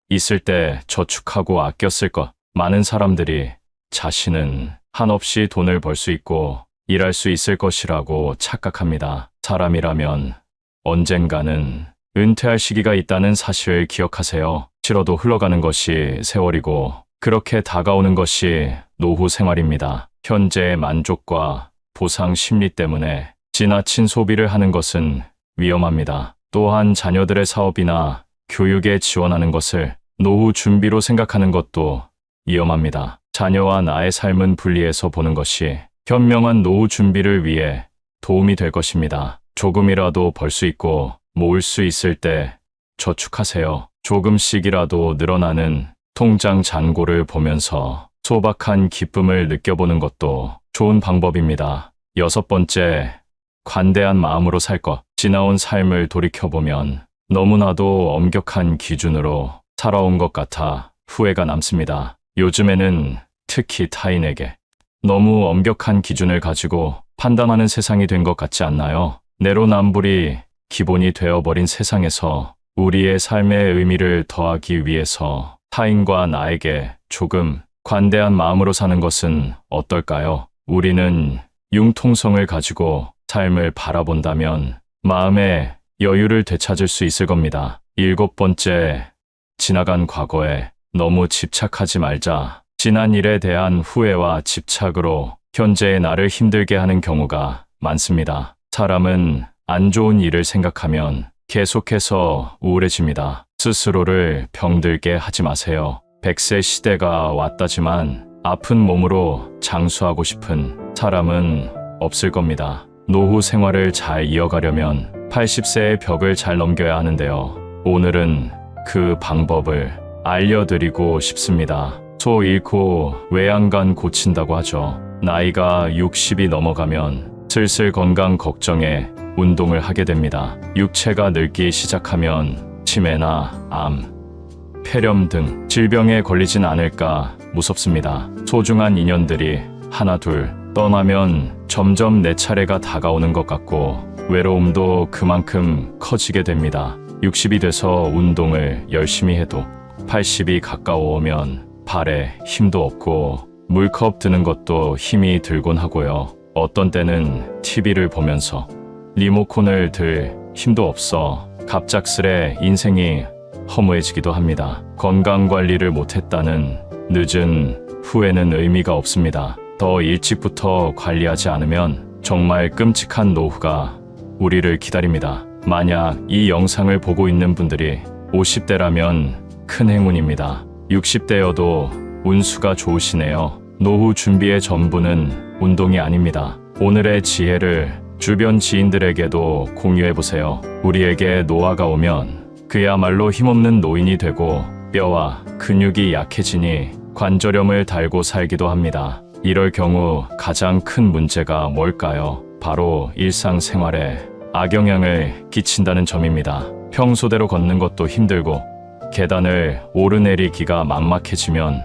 있을 때 저축하고 아껴 쓸 것. 많은 사람들이 자신은 한없이 돈을 벌 수 있고 일할 수 있을 것이라고 착각합니다. 사람이라면 언젠가는 은퇴할 시기가 있다는 사실을 기억하세요. 싫어도 흘러가는 것이 세월이고 그렇게 다가오는 것이 노후 생활입니다. 현재의 만족과 보상 심리 때문에 지나친 소비를 하는 것은 위험합니다. 또한 자녀들의 사업이나 교육에 지원하는 것을 노후 준비로 생각하는 것도 위험합니다. 자녀와 나의 삶은 분리해서 보는 것이 현명한 노후 준비를 위해 도움이 될 것입니다. 조금이라도 벌 수 있고 모을 수 있을 때 저축하세요. 조금씩이라도 늘어나는 통장 잔고를 보면서 소박한 기쁨을 느껴보는 것도 좋은 방법입니다. 6번째, 관대한 마음으로 살 것. 지나온 삶을 돌이켜보면 너무나도 엄격한 기준으로 살아온 것 같아 후회가 남습니다. 요즘에는 특히 타인에게 너무 엄격한 기준을 가지고 판단하는 세상이 된 것 같지 않나요? 내로남불이 기본이 되어버린 세상에서 우리의 삶의 의미를 더하기 위해서 타인과 나에게 조금 관대한 마음으로 사는 것은 어떨까요? 우리는 융통성을 가지고 삶을 바라본다면 마음의 여유를 되찾을 수 있을 겁니다. 7번째, 지나간 과거에 너무 집착하지 말자. 지난 일에 대한 후회와 집착으로 현재의 나를 힘들게 하는 경우가 많습니다. 사람은 안 좋은 일을 생각하면 계속해서 우울해집니다. 스스로를 병들게 하지 마세요. 100세 시대가 왔다지만 아픈 몸으로 장수하고 싶은 사람은 없을 겁니다. 노후 생활을 잘 이어가려면 80세의 벽을 잘 넘겨야 하는데요. 오늘은 그 방법을 알려드리고 싶습니다. 소 잃고 외양간 고친다고 하죠. 나이가 60이 넘어가면 슬슬 건강 걱정에 운동을 하게 됩니다. 육체가 늙기 시작하면 치매나 암, 폐렴 등 질병에 걸리진 않을까 무섭습니다. 소중한 인연들이 하나 둘 떠나면 점점 내 차례가 다가오는 것 같고 외로움도 그만큼 커지게 됩니다. 60이 돼서 운동을 열심히 해도 80이 가까워오면 발에 힘도 없고 물컵 드는 것도 힘이 들곤 하고요. 어떤 때는 TV를 보면서 리모컨을 들 힘도 없어 갑작스레 인생이 허무해지기도 합니다. 건강관리를 못했다는 늦은 후회는 의미가 없습니다. 더 일찍부터 관리하지 않으면 정말 끔찍한 노후가 우리를 기다립니다. 만약 이 영상을 보고 있는 분들이 50대라면 큰 행운입니다. 60대여도 운수가 좋으시네요. 노후 준비의 전부는 운동이 아닙니다. 오늘의 지혜를 주변 지인들에게도 공유해보세요. 우리에게 노화가 오면 그야말로 힘없는 노인이 되고 뼈와 근육이 약해지니 관절염을 달고 살기도 합니다. 이럴 경우 가장 큰 문제가 뭘까요? 바로 일상생활에 악영향을 끼친다는 점입니다. 평소대로 걷는 것도 힘들고 계단을 오르내리기가 막막해지면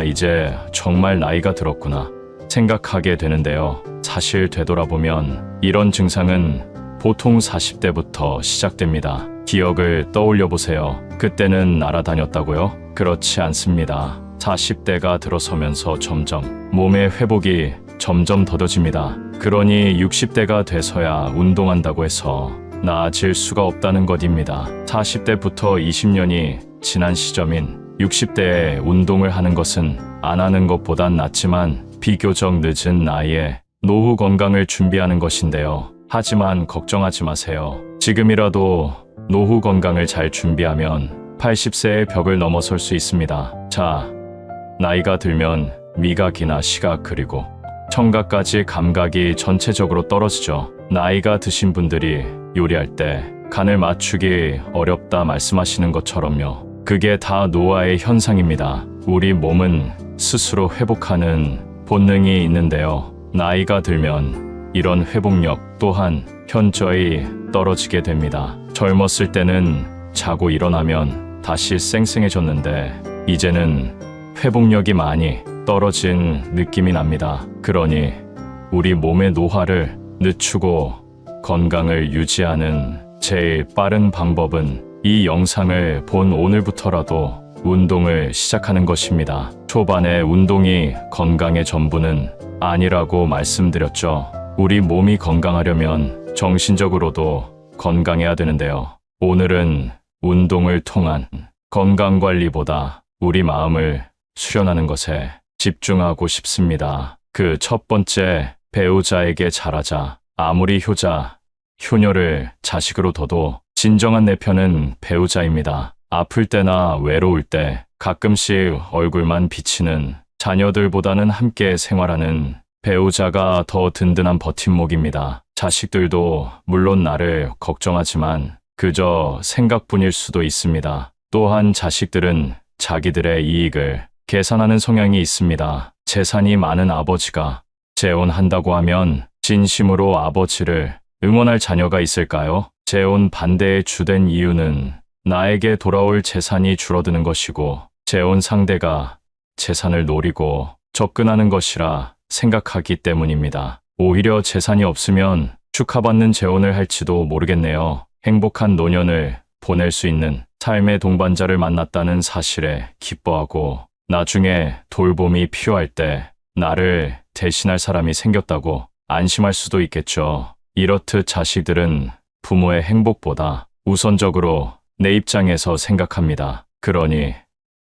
이제 정말 나이가 들었구나 생각하게 되는데요. 사실 되돌아보면 이런 증상은 보통 40대부터 시작됩니다. 기억을 떠올려 보세요. 그때는 날아다녔다고요? 그렇지 않습니다. 40대가 들어서면서 점점 몸의 회복이 점점 더뎌집니다. 그러니 60대가 돼서야 운동한다고 해서 나아질 수가 없다는 것입니다. 40대부터 20년이 지난 시점인 60대에 운동을 하는 것은 안 하는 것보단 낫지만 비교적 늦은 나이에 노후 건강을 준비하는 것인데요. 하지만 걱정하지 마세요. 지금이라도 노후 건강을 잘 준비하면 80세의 벽을 넘어설 수 있습니다. 자, 나이가 들면 미각이나 시각 그리고 청각까지 감각이 전체적으로 떨어지죠. 나이가 드신 분들이 요리할 때 간을 맞추기 어렵다 말씀하시는 것처럼요. 그게 다 노화의 현상입니다. 우리 몸은 스스로 회복하는 본능이 있는데요. 나이가 들면 이런 회복력 또한 현저히 떨어지게 됩니다. 젊었을 때는 자고 일어나면 다시 쌩쌩해졌는데 이제는 회복력이 많이 떨어진 느낌이 납니다. 그러니 우리 몸의 노화를 늦추고 건강을 유지하는 제일 빠른 방법은 이 영상을 본 오늘부터라도 운동을 시작하는 것입니다. 초반에 운동이 건강의 전부는 아니라고 말씀드렸죠. 우리 몸이 건강하려면 정신적으로도 건강해야 되는데요. 오늘은 운동을 통한 건강관리보다 우리 마음을 수련하는 것에 집중하고 싶습니다. 그 첫 번째, 배우자에게 잘하자. 아무리 효녀를 자식으로 둬도 진정한 내 편은 배우자입니다. 아플 때나 외로울 때 가끔씩 얼굴만 비치는 자녀들보다는 함께 생활하는 배우자가 더 든든한 버팀목입니다. 자식들도 물론 나를 걱정하지만 그저 생각뿐일 수도 있습니다. 또한 자식들은 자기들의 이익을 계산하는 성향이 있습니다. 재산이 많은 아버지가 재혼한다고 하면 진심으로 아버지를 응원할 자녀가 있을까요? 재혼 반대의 주된 이유는 나에게 돌아올 재산이 줄어드는 것이고 재혼 상대가 재산을 노리고 접근하는 것이라 생각하기 때문입니다. 오히려 재산이 없으면 축하받는 재혼을 할지도 모르겠네요. 행복한 노년을 보낼 수 있는 삶의 동반자를 만났다는 사실에 기뻐하고 나중에 돌봄이 필요할 때 나를 대신할 사람이 생겼다고 안심할 수도 있겠죠. 이렇듯 자식들은 부모의 행복보다 우선적으로 내 입장에서 생각합니다. 그러니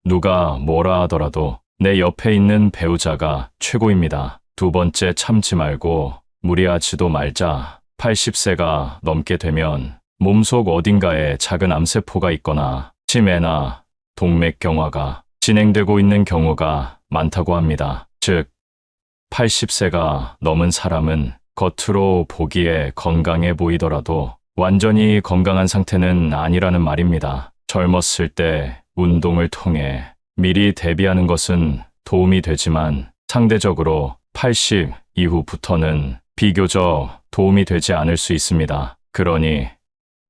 누가 뭐라 하더라도 내 옆에 있는 배우자가 최고입니다. 두 번째, 참지 말고 무리하지도 말자. 80세가 넘게 되면 몸속 어딘가에 작은 암세포가 있거나 치매나 동맥경화가 진행되고 있는 경우가 많다고 합니다. 즉, 80세가 넘은 사람은 겉으로 보기에 건강해 보이더라도 완전히 건강한 상태는 아니라는 말입니다. 젊었을 때 운동을 통해 미리 대비하는 것은 도움이 되지만 상대적으로 80 이후부터는 비교적 도움이 되지 않을 수 있습니다. 그러니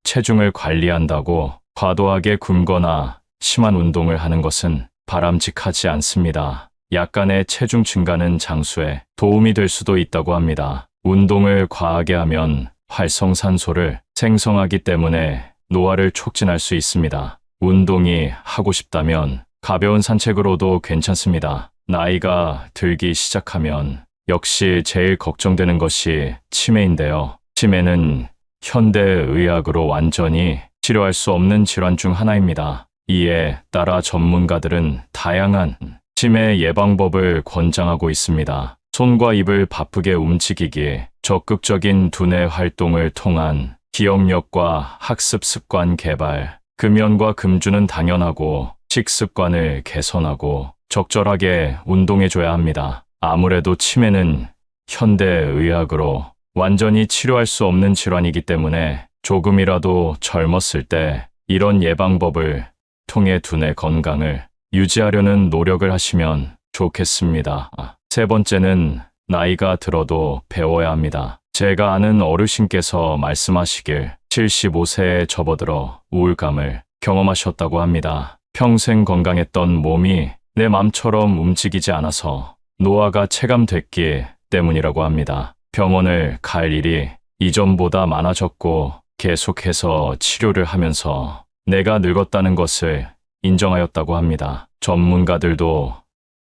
체중을 관리한다고 과도하게 굶거나 심한 운동을 하는 것은 바람직하지 않습니다. 약간의 체중 증가는 장수에 도움이 될 수도 있다고 합니다. 운동을 과하게 하면 활성산소를 생성하기 때문에 노화를 촉진할 수 있습니다. 운동이 하고 싶다면 가벼운 산책으로도 괜찮습니다. 나이가 들기 시작하면 역시 제일 걱정되는 것이 치매인데요. 치매는 현대의학으로 완전히 치료할 수 없는 질환 중 하나입니다. 이에 따라 전문가들은 다양한 치매 예방법을 권장하고 있습니다. 손과 입을 바쁘게 움직이기, 적극적인 두뇌 활동을 통한 기억력과 학습 습관 개발, 금연과 금주는 당연하고 식습관을 개선하고 적절하게 운동해줘야 합니다. 아무래도 치매는 현대의학으로 완전히 치료할 수 없는 질환이기 때문에 조금이라도 젊었을 때 이런 예방법을 통해 두뇌 건강을 유지하려는 노력을 하시면 좋겠습니다. 세 번째는 나이가 들어도 배워야 합니다. 제가 아는 어르신께서 말씀하시길 75세에 접어들어 우울감을 경험하셨다고 합니다. 평생 건강했던 몸이 내 맘처럼 움직이지 않아서 노화가 체감됐기 때문이라고 합니다. 병원을 갈 일이 이전보다 많아졌고 계속해서 치료를 하면서 내가 늙었다는 것을 인정하였다고 합니다. 전문가들도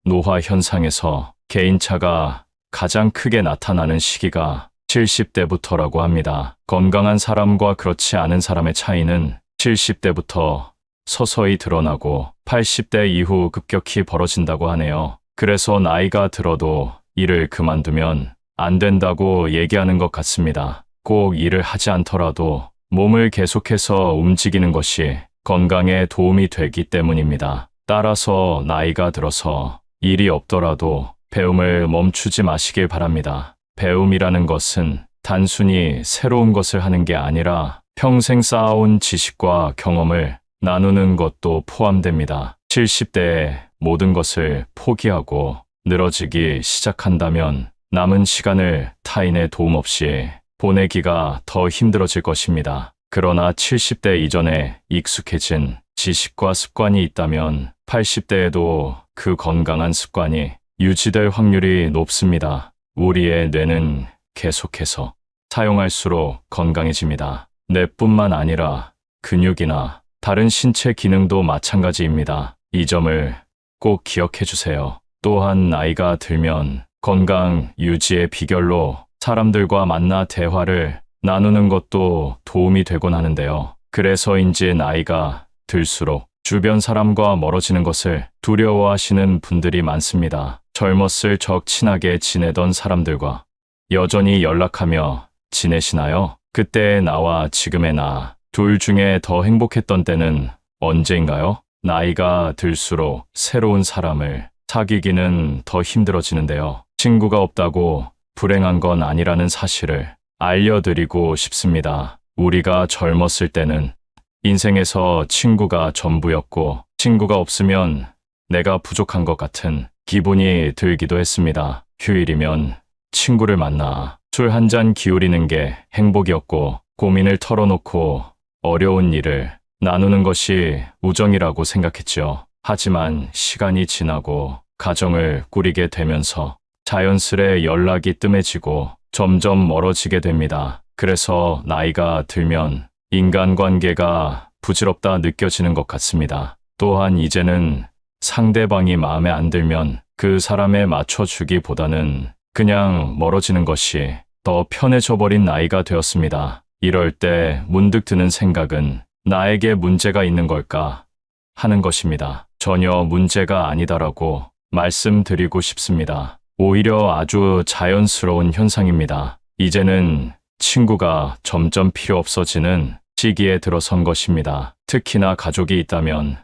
노화 현상에서 개인차가 가장 크게 나타나는 시기가 70대부터라고 합니다. 건강한 사람과 그렇지 않은 사람의 차이는 70대부터 서서히 드러나고 80대 이후 급격히 벌어진다고 하네요. 그래서 나이가 들어도 일을 그만두면 안 된다고 얘기하는 것 같습니다. 꼭 일을 하지 않더라도 몸을 계속해서 움직이는 것이 건강에 도움이 되기 때문입니다. 따라서 나이가 들어서 일이 없더라도 배움을 멈추지 마시길 바랍니다. 배움이라는 것은 단순히 새로운 것을 하는 게 아니라 평생 쌓아온 지식과 경험을 나누는 것도 포함됩니다. 70대에 모든 것을 포기하고 늘어지기 시작한다면 남은 시간을 타인의 도움 없이 보내기가 더 힘들어질 것입니다. 그러나 70대 이전에 익숙해진 지식과 습관이 있다면 80대에도 그 건강한 습관이 유지될 확률이 높습니다. 우리의 뇌는 계속해서 사용할수록 건강해집니다. 뇌뿐만 아니라 근육이나 다른 신체 기능도 마찬가지입니다. 이 점을 꼭 기억해 주세요. 또한 나이가 들면 건강 유지의 비결로 사람들과 만나 대화를 나누는 것도 도움이 되곤 하는데요. 그래서인지 나이가 들수록 주변 사람과 멀어지는 것을 두려워하시는 분들이 많습니다. 젊었을 적 친하게 지내던 사람들과 여전히 연락하며 지내시나요? 그때의 나와 지금의 나, 둘 중에 더 행복했던 때는 언제인가요? 나이가 들수록 새로운 사람을 사귀기는 더 힘들어지는데요. 친구가 없다고 불행한 건 아니라는 사실을 알려드리고 싶습니다. 우리가 젊었을 때는 인생에서 친구가 전부였고 친구가 없으면 내가 부족한 것 같은 기분이 들기도 했습니다. 휴일이면 친구를 만나 술 한 잔 기울이는 게 행복이었고 고민을 털어놓고 어려운 일을 나누는 것이 우정이라고 생각했죠. 하지만 시간이 지나고 가정을 꾸리게 되면서 자연스레 연락이 뜸해지고 점점 멀어지게 됩니다. 그래서 나이가 들면 인간관계가 부질없다 느껴지는 것 같습니다. 또한 이제는 상대방이 마음에 안 들면 그 사람에 맞춰주기보다는 그냥 멀어지는 것이 더 편해져 버린 나이가 되었습니다. 이럴 때 문득 드는 생각은 나에게 문제가 있는 걸까 하는 것입니다. 전혀 문제가 아니다라고 말씀드리고 싶습니다. 오히려 아주 자연스러운 현상입니다. 이제는 친구가 점점 필요 없어지는 시기에 들어선 것입니다. 특히나 가족이 있다면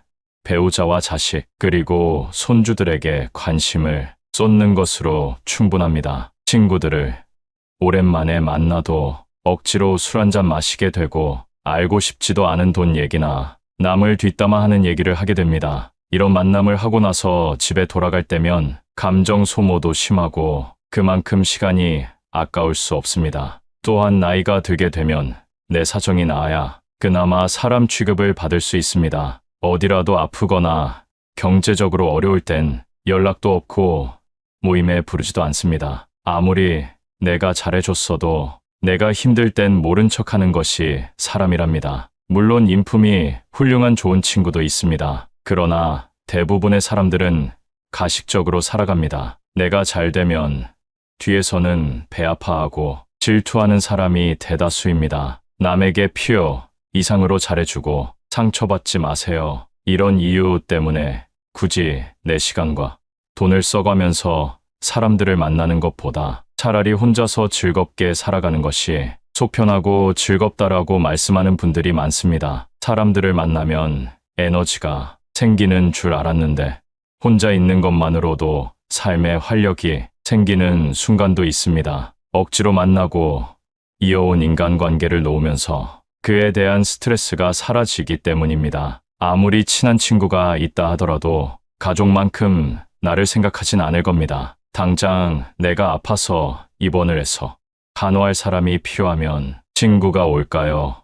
배우자와 자식 그리고 손주들에게 관심을 쏟는 것으로 충분합니다. 친구들을 오랜만에 만나도 억지로 술 한잔 마시게 되고 알고 싶지도 않은 돈 얘기나 남을 뒷담화하는 얘기를 하게 됩니다. 이런 만남을 하고 나서 집에 돌아갈 때면 감정 소모도 심하고 그만큼 시간이 아까울 수 없습니다. 또한 나이가 들게 되면 내 사정이 나아야 그나마 사람 취급을 받을 수 있습니다. 어디라도 아프거나 경제적으로 어려울 땐 연락도 없고 모임에 부르지도 않습니다. 아무리 내가 잘해줬어도 내가 힘들 땐 모른 척하는 것이 사람이랍니다. 물론 인품이 훌륭한 좋은 친구도 있습니다. 그러나 대부분의 사람들은 가식적으로 살아갑니다. 내가 잘 되면 뒤에서는 배 아파하고 질투하는 사람이 대다수입니다. 남에게 필요 이상으로 잘해주고 상처받지 마세요. 이런 이유 때문에 굳이 내 시간과 돈을 써가면서 사람들을 만나는 것보다 차라리 혼자서 즐겁게 살아가는 것이 속편하고 즐겁다라고 말씀하는 분들이 많습니다. 사람들을 만나면 에너지가 생기는 줄 알았는데 혼자 있는 것만으로도 삶에 활력이 생기는 순간도 있습니다. 억지로 만나고 이어온 인간관계를 놓으면서 그에 대한 스트레스가 사라지기 때문입니다. 아무리 친한 친구가 있다 하더라도 가족만큼 나를 생각하진 않을 겁니다. 당장 내가 아파서 입원을 해서 간호할 사람이 필요하면 친구가 올까요?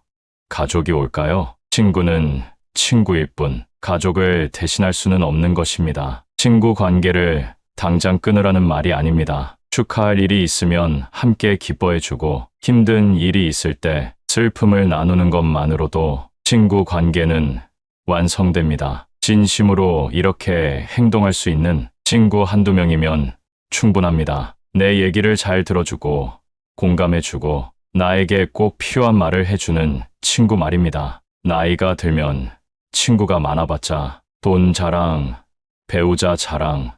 가족이 올까요? 친구는 친구일 뿐 가족을 대신할 수는 없는 것입니다. 친구 관계를 당장 끊으라는 말이 아닙니다. 축하할 일이 있으면 함께 기뻐해주고 힘든 일이 있을 때 슬픔을 나누는 것만으로도 친구 관계는 완성됩니다. 진심으로 이렇게 행동할 수 있는 친구 한두 명이면 충분합니다. 내 얘기를 잘 들어주고 공감해주고 나에게 꼭 필요한 말을 해주는 친구 말입니다. 나이가 들면 친구가 많아봤자 돈 자랑, 배우자 자랑,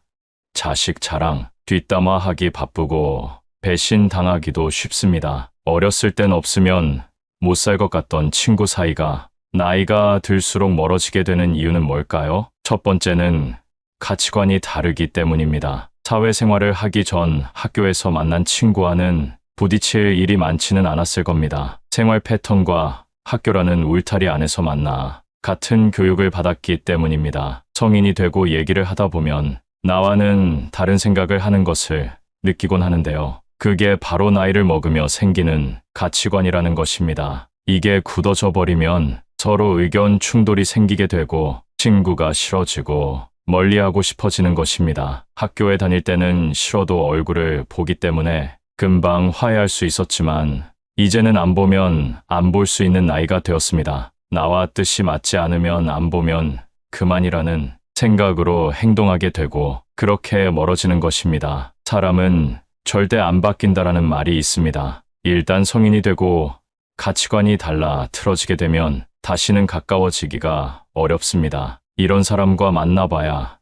자식 자랑, 뒷담화하기 바쁘고 배신 당하기도 쉽습니다. 어렸을 땐 없으면 못 살 것 같던 친구 사이가 나이가 들수록 멀어지게 되는 이유는 뭘까요? 첫 번째는 가치관이 다르기 때문입니다. 사회생활을 하기 전 학교에서 만난 친구와는 부딪힐 일이 많지는 않았을 겁니다. 생활 패턴과 학교라는 울타리 안에서 만나 같은 교육을 받았기 때문입니다. 성인이 되고 얘기를 하다 보면 나와는 다른 생각을 하는 것을 느끼곤 하는데요. 그게 바로 나이를 먹으며 생기는 가치관이라는 것입니다. 이게 굳어져 버리면 서로 의견 충돌이 생기게 되고 친구가 싫어지고 멀리하고 싶어지는 것입니다. 학교에 다닐 때는 싫어도 얼굴을 보기 때문에 금방 화해할 수 있었지만 이제는 안 보면 안 볼 수 있는 나이가 되었습니다. 나와 뜻이 맞지 않으면 안 보면 그만이라는 생각으로 행동하게 되고 그렇게 멀어지는 것입니다. 사람은 절대 안 바뀐다라는 말이 있습니다. 일단 성인이 되고 가치관이 달라 틀어지게 되면 다시는 가까워지기가 어렵습니다. 이런 사람과 만나봐야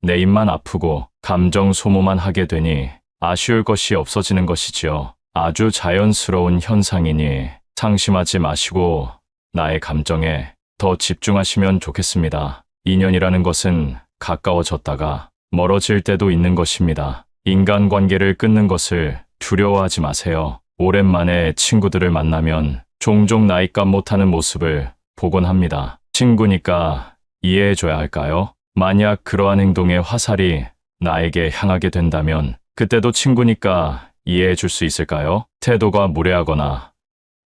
내 입만 아프고 감정 소모만 하게 되니 아쉬울 것이 없어지는 것이지요. 아주 자연스러운 현상이니 상심하지 마시고 나의 감정에 더 집중하시면 좋겠습니다. 인연이라는 것은 가까워졌다가 멀어질 때도 있는 것입니다. 인간관계를 끊는 것을 두려워하지 마세요. 오랜만에 친구들을 만나면 종종 나이값 못하는 모습을 보곤 합니다. 친구니까 이해해줘야 할까요? 만약 그러한 행동의 화살이 나에게 향하게 된다면 그때도 친구니까 이해해줄 수 있을까요? 태도가 무례하거나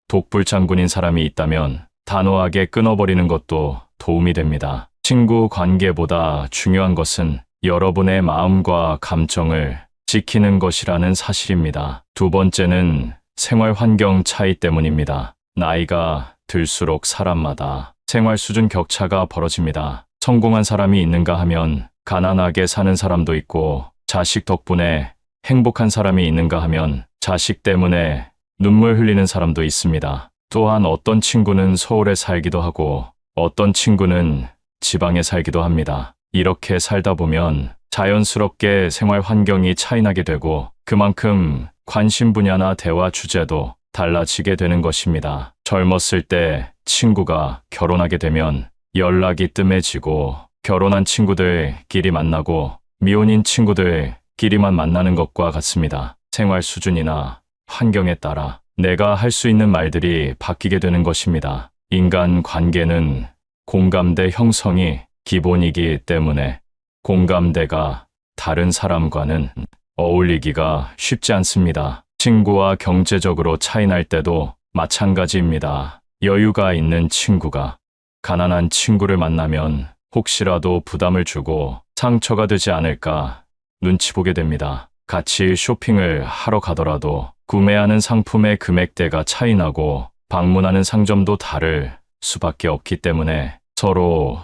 독불장군인 사람이 있다면 단호하게 끊어버리는 것도 도움이 됩니다. 친구 관계보다 중요한 것은 여러분의 마음과 감정을 지키는 것이라는 사실입니다. 두 번째는 생활 환경 차이 때문입니다. 나이가 들수록 사람마다 생활 수준 격차가 벌어집니다. 성공한 사람이 있는가 하면 가난하게 사는 사람도 있고 자식 덕분에 행복한 사람이 있는가 하면 자식 때문에 눈물 흘리는 사람도 있습니다. 또한 어떤 친구는 서울에 살기도 하고 어떤 친구는 지방에 살기도 합니다. 이렇게 살다 보면 자연스럽게 생활 환경이 차이나게 되고 그만큼 관심 분야나 대화 주제도 달라지게 되는 것입니다. 젊었을 때 친구가 결혼하게 되면 연락이 뜸해지고 결혼한 친구들끼리 만나고 미혼인 친구들끼리만 만나는 것과 같습니다. 생활 수준이나 환경에 따라 내가 할 수 있는 말들이 바뀌게 되는 것입니다. 인간 관계는 공감대 형성이 기본이기 때문에 공감대가 다른 사람과는 어울리기가 쉽지 않습니다. 친구와 경제적으로 차이날 때도 마찬가지입니다. 여유가 있는 친구가 가난한 친구를 만나면 혹시라도 부담을 주고 상처가 되지 않을까 눈치 보게 됩니다. 같이 쇼핑을 하러 가더라도 구매하는 상품의 금액대가 차이나고 방문하는 상점도 다를 수밖에 없기 때문에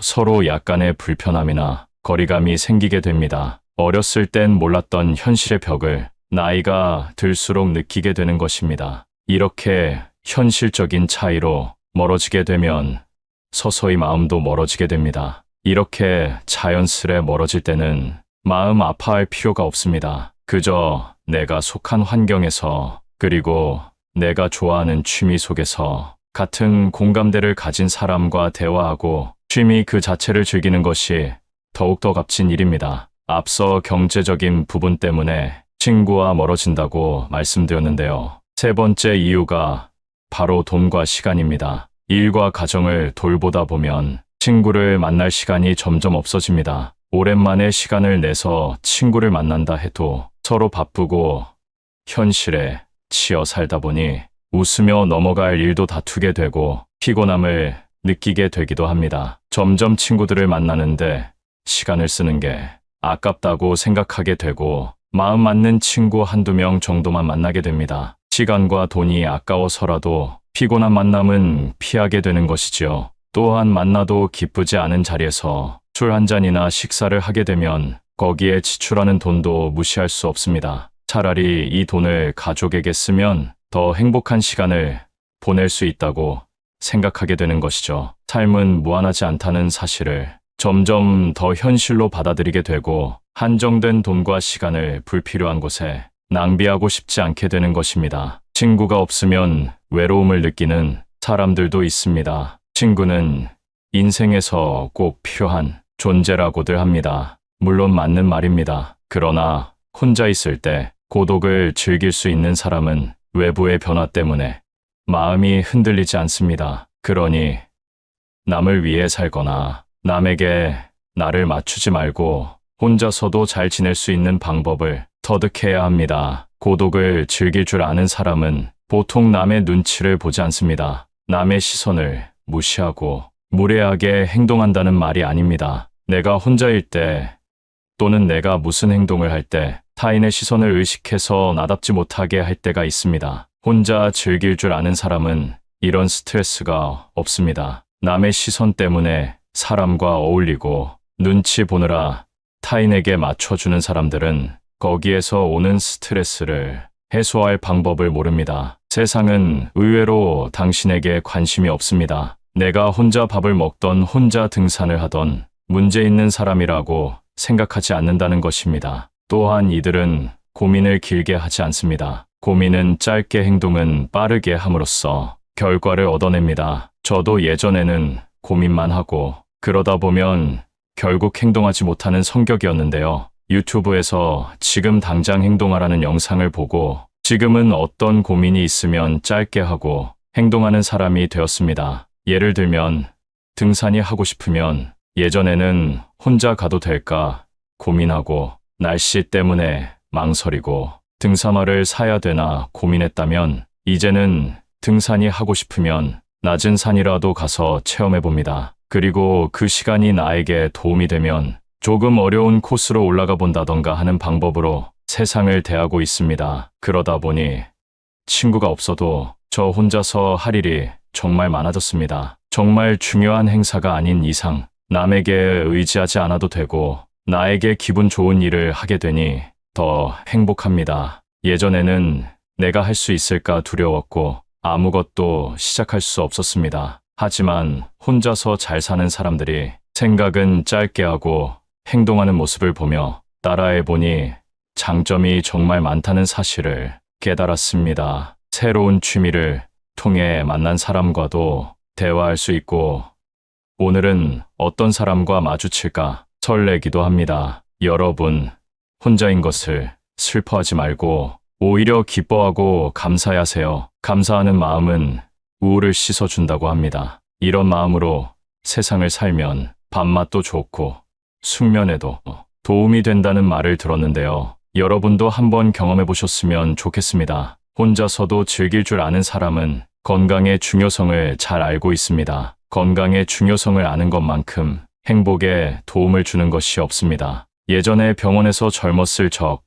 서로 약간의 불편함이나 거리감이 생기게 됩니다. 어렸을 땐 몰랐던 현실의 벽을 나이가 들수록 느끼게 되는 것입니다. 이렇게 현실적인 차이로 멀어지게 되면 서서히 마음도 멀어지게 됩니다. 이렇게 자연스레 멀어질 때는 마음 아파할 필요가 없습니다. 그저 내가 속한 환경에서 그리고 내가 좋아하는 취미 속에서 같은 공감대를 가진 사람과 대화하고 취미 그 자체를 즐기는 것이 더욱더 값진 일입니다. 앞서 경제적인 부분 때문에 친구와 멀어진다고 말씀드렸는데요. 세 번째 이유가 바로 돈과 시간입니다. 일과 가정을 돌보다 보면 친구를 만날 시간이 점점 없어집니다. 오랜만에 시간을 내서 친구를 만난다 해도 서로 바쁘고 현실에 치여 살다 보니 웃으며 넘어갈 일도 다투게 되고 피곤함을 느끼게 되기도 합니다. 점점 친구들을 만나는데 시간을 쓰는 게 아깝다고 생각하게 되고 마음 맞는 친구 한두 명 정도만 만나게 됩니다. 시간과 돈이 아까워서라도 피곤한 만남은 피하게 되는 것이지요. 또한 만나도 기쁘지 않은 자리에서 술 한 잔이나 식사를 하게 되면 거기에 지출하는 돈도 무시할 수 없습니다. 차라리 이 돈을 가족에게 쓰면 더 행복한 시간을 보낼 수 있다고 생각하게 되는 것이죠. 삶은 무한하지 않다는 사실을 점점 더 현실로 받아들이게 되고 한정된 돈과 시간을 불필요한 곳에 낭비하고 싶지 않게 되는 것입니다. 친구가 없으면 외로움을 느끼는 사람들도 있습니다. 친구는 인생에서 꼭 필요한 존재라고들 합니다. 물론 맞는 말입니다. 그러나 혼자 있을 때 고독을 즐길 수 있는 사람은 외부의 변화 때문에 마음이 흔들리지 않습니다. 그러니 남을 위해 살거나 남에게 나를 맞추지 말고 혼자서도 잘 지낼 수 있는 방법을 터득해야 합니다. 고독을 즐길 줄 아는 사람은 보통 남의 눈치를 보지 않습니다. 남의 시선을 무시하고 무례하게 행동한다는 말이 아닙니다. 내가 혼자일 때 또는 내가 무슨 행동을 할 때 타인의 시선을 의식해서 나답지 못하게 할 때가 있습니다. 혼자 즐길 줄 아는 사람은 이런 스트레스가 없습니다. 남의 시선 때문에 사람과 어울리고 눈치 보느라 타인에게 맞춰주는 사람들은 거기에서 오는 스트레스를 해소할 방법을 모릅니다. 세상은 의외로 당신에게 관심이 없습니다. 내가 혼자 밥을 먹던 혼자 등산을 하던 문제 있는 사람이라고 생각하지 않는다는 것입니다. 또한 이들은 고민을 길게 하지 않습니다. 고민은 짧게, 행동은 빠르게 함으로써 결과를 얻어냅니다. 저도 예전에는 고민만 하고 그러다 보면 결국 행동하지 못하는 성격이었는데요. 유튜브에서 지금 당장 행동하라는 영상을 보고 지금은 어떤 고민이 있으면 짧게 하고 행동하는 사람이 되었습니다. 예를 들면 등산이 하고 싶으면 예전에는 혼자 가도 될까 고민하고 날씨 때문에 망설이고 등산화를 사야 되나 고민했다면 이제는 등산이 하고 싶으면 낮은 산이라도 가서 체험해 봅니다. 그리고 그 시간이 나에게 도움이 되면 조금 어려운 코스로 올라가 본다던가 하는 방법으로 세상을 대하고 있습니다. 그러다 보니 친구가 없어도 저 혼자서 할 일이 정말 많아졌습니다. 정말 중요한 행사가 아닌 이상 남에게 의지하지 않아도 되고 나에게 기분 좋은 일을 하게 되니 더 행복합니다. 예전에는 내가 할 수 있을까 두려웠고 아무것도 시작할 수 없었습니다. 하지만 혼자서 잘 사는 사람들이 생각은 짧게 하고 행동하는 모습을 보며 따라해보니 장점이 정말 많다는 사실을 깨달았습니다. 새로운 취미를 통해 만난 사람과도 대화할 수 있고 오늘은 어떤 사람과 마주칠까 설레기도 합니다. 여러분, 혼자인 것을 슬퍼하지 말고 오히려 기뻐하고 감사하세요. 감사하는 마음은 우울을 씻어준다고 합니다. 이런 마음으로 세상을 살면 밥맛도 좋고 숙면에도 도움이 된다는 말을 들었는데요. 여러분도 한번 경험해 보셨으면 좋겠습니다. 혼자서도 즐길 줄 아는 사람은 건강의 중요성을 잘 알고 있습니다. 건강의 중요성을 아는 것만큼 행복에 도움을 주는 것이 없습니다. 예전에 병원에서 젊었을 적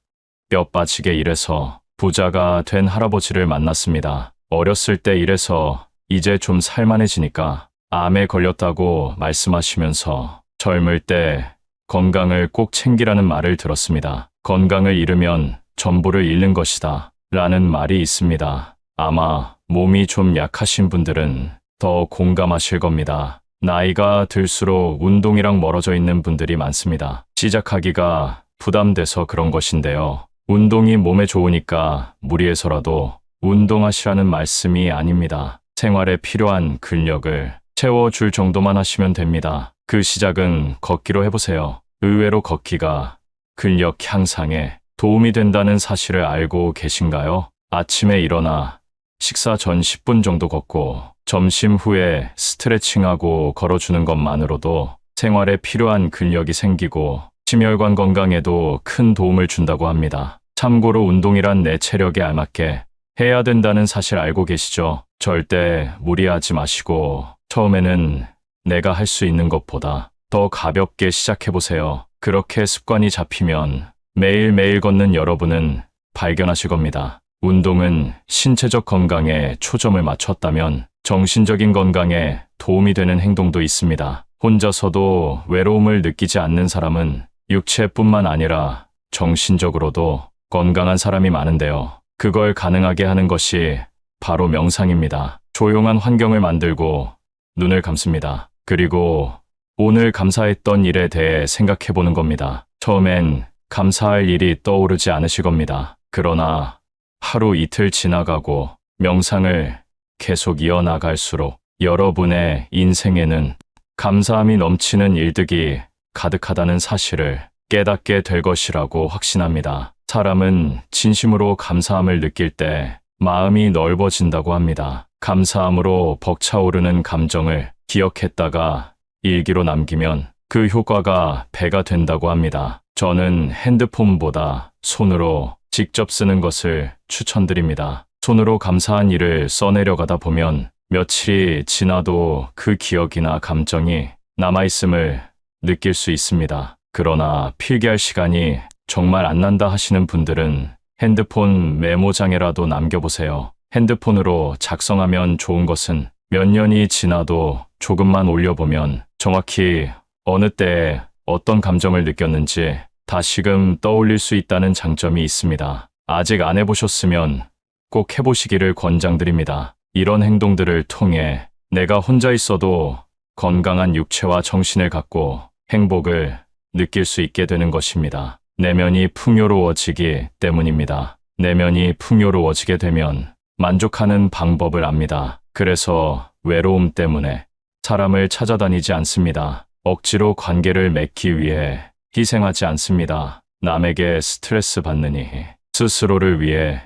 뼈 빠지게 일해서 부자가 된 할아버지를 만났습니다. 어렸을 때 일해서 이제 좀 살만해지니까 암에 걸렸다고 말씀하시면서 젊을 때 건강을 꼭 챙기라는 말을 들었습니다. 건강을 잃으면 전부를 잃는 것이다 라는 말이 있습니다. 아마 몸이 좀 약하신 분들은 더 공감하실 겁니다. 나이가 들수록 운동이랑 멀어져 있는 분들이 많습니다. 시작하기가 부담돼서 그런 것인데요. 운동이 몸에 좋으니까 무리해서라도 운동하시라는 말씀이 아닙니다. 생활에 필요한 근력을 채워줄 정도만 하시면 됩니다. 그 시작은 걷기로 해보세요. 의외로 걷기가 근력 향상에 도움이 된다는 사실을 알고 계신가요? 아침에 일어나 식사 전 10분 정도 걷고 점심 후에 스트레칭하고 걸어주는 것만으로도 생활에 필요한 근력이 생기고 심혈관 건강에도 큰 도움을 준다고 합니다. 참고로 운동이란 내 체력에 알맞게 해야 된다는 사실 알고 계시죠? 절대 무리하지 마시고 처음에는 내가 할 수 있는 것보다 더 가볍게 시작해보세요. 그렇게 습관이 잡히면 매일매일 걷는 여러분은 발견하실 겁니다. 운동은 신체적 건강에 초점을 맞췄다면 정신적인 건강에 도움이 되는 행동도 있습니다. 혼자서도 외로움을 느끼지 않는 사람은 육체뿐만 아니라 정신적으로도 건강한 사람이 많은데요. 그걸 가능하게 하는 것이 바로 명상입니다. 조용한 환경을 만들고 눈을 감습니다. 그리고 오늘 감사했던 일에 대해 생각해 보는 겁니다. 처음엔 감사할 일이 떠오르지 않으실 겁니다. 그러나 하루 이틀 지나가고 명상을 계속 이어나갈수록 여러분의 인생에는 감사함이 넘치는 일들이 가득하다는 사실을 깨닫게 될 것이라고 확신합니다. 사람은 진심으로 감사함을 느낄 때 마음이 넓어진다고 합니다. 감사함으로 벅차오르는 감정을 기억했다가 일기로 남기면 그 효과가 배가 된다고 합니다. 저는 핸드폰보다 손으로 직접 쓰는 것을 추천드립니다. 손으로 감사한 일을 써내려가다 보면 며칠이 지나도 그 기억이나 감정이 남아있음을 느낄 수 있습니다. 그러나 필기할 시간이 정말 안 난다 하시는 분들은 핸드폰 메모장에라도 남겨보세요. 핸드폰으로 작성하면 좋은 것은 몇 년이 지나도 조금만 올려보면 정확히 어느 때에 어떤 감정을 느꼈는지 다시금 떠올릴 수 있다는 장점이 있습니다. 아직 안 해보셨으면 꼭 해보시기를 권장드립니다. 이런 행동들을 통해 내가 혼자 있어도 건강한 육체와 정신을 갖고 행복을 느낄 수 있게 되는 것입니다. 내면이 풍요로워지기 때문입니다. 내면이 풍요로워지게 되면 만족하는 방법을 압니다. 그래서 외로움 때문에 사람을 찾아다니지 않습니다. 억지로 관계를 맺기 위해 희생하지 않습니다. 남에게 스트레스 받느니 스스로를 위해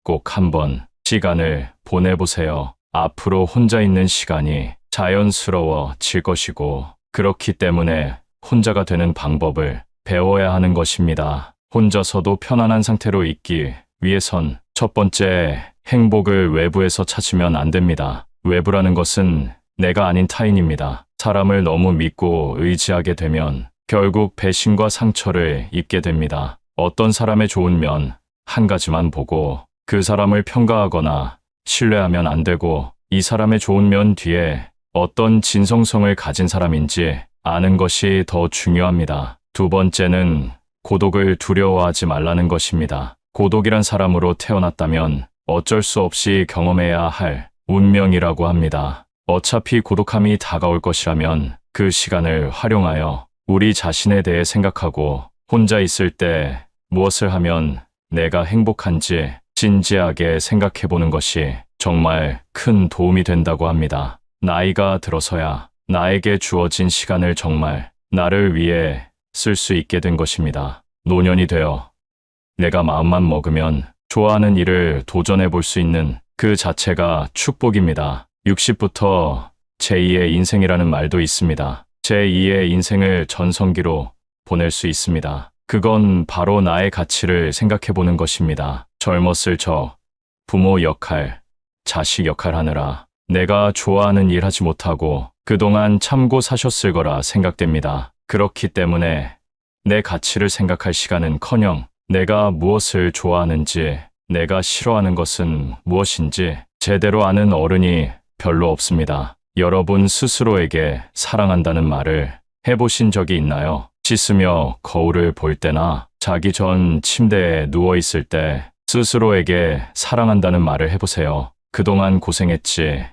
꼭 한번 시간을 보내보세요. 앞으로 혼자 있는 시간이 자연스러워질 것이고 그렇기 때문에 혼자가 되는 방법을 배워야 하는 것입니다. 혼자서도 편안한 상태로 있기 위해선 첫 번째, 행복을 외부에서 찾으면 안 됩니다. 외부라는 것은 내가 아닌 타인입니다. 사람을 너무 믿고 의지하게 되면 결국 배신과 상처를 입게 됩니다. 어떤 사람의 좋은 면 한 가지만 보고 그 사람을 평가하거나 신뢰하면 안 되고 이 사람의 좋은 면 뒤에 어떤 진성성을 가진 사람인지 아는 것이 더 중요합니다. 두 번째는 고독을 두려워하지 말라는 것입니다. 고독이란 사람으로 태어났다면 어쩔 수 없이 경험해야 할 운명이라고 합니다. 어차피 고독함이 다가올 것이라면 그 시간을 활용하여 우리 자신에 대해 생각하고 혼자 있을 때 무엇을 하면 내가 행복한지 진지하게 생각해보는 것이 정말 큰 도움이 된다고 합니다. 나이가 들어서야 나에게 주어진 시간을 정말 나를 위해 쓸 수 있게 된 것입니다. 노년이 되어 내가 마음만 먹으면 좋아하는 일을 도전해 볼 수 있는 그 자체가 축복입니다. 60부터 제2의 인생이라는 말도 있습니다. 제2의 인생을 전성기로 보낼 수 있습니다. 그건 바로 나의 가치를 생각해 보는 것입니다. 젊었을 적 부모 역할, 자식 역할 하느라 내가 좋아하는 일 하지 못하고 그동안 참고 사셨을 거라 생각됩니다. 그렇기 때문에 내 가치를 생각할 시간은커녕 내가 무엇을 좋아하는지, 내가 싫어하는 것은 무엇인지 제대로 아는 어른이 별로 없습니다. 여러분 스스로에게 사랑한다는 말을 해보신 적이 있나요? 씻으며 거울을 볼 때나 자기 전 침대에 누워있을 때 스스로에게 사랑한다는 말을 해보세요. 그동안 고생했지.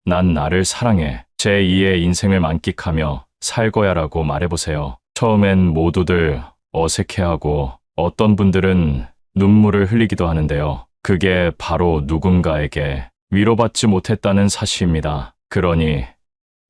난 나를 사랑해. 제2의 인생을 만끽하며 살 거야라고 말해보세요. 처음엔 모두들 어색해하고 어떤 분들은 눈물을 흘리기도 하는데요. 그게 바로 누군가에게 위로받지 못했다는 사실입니다. 그러니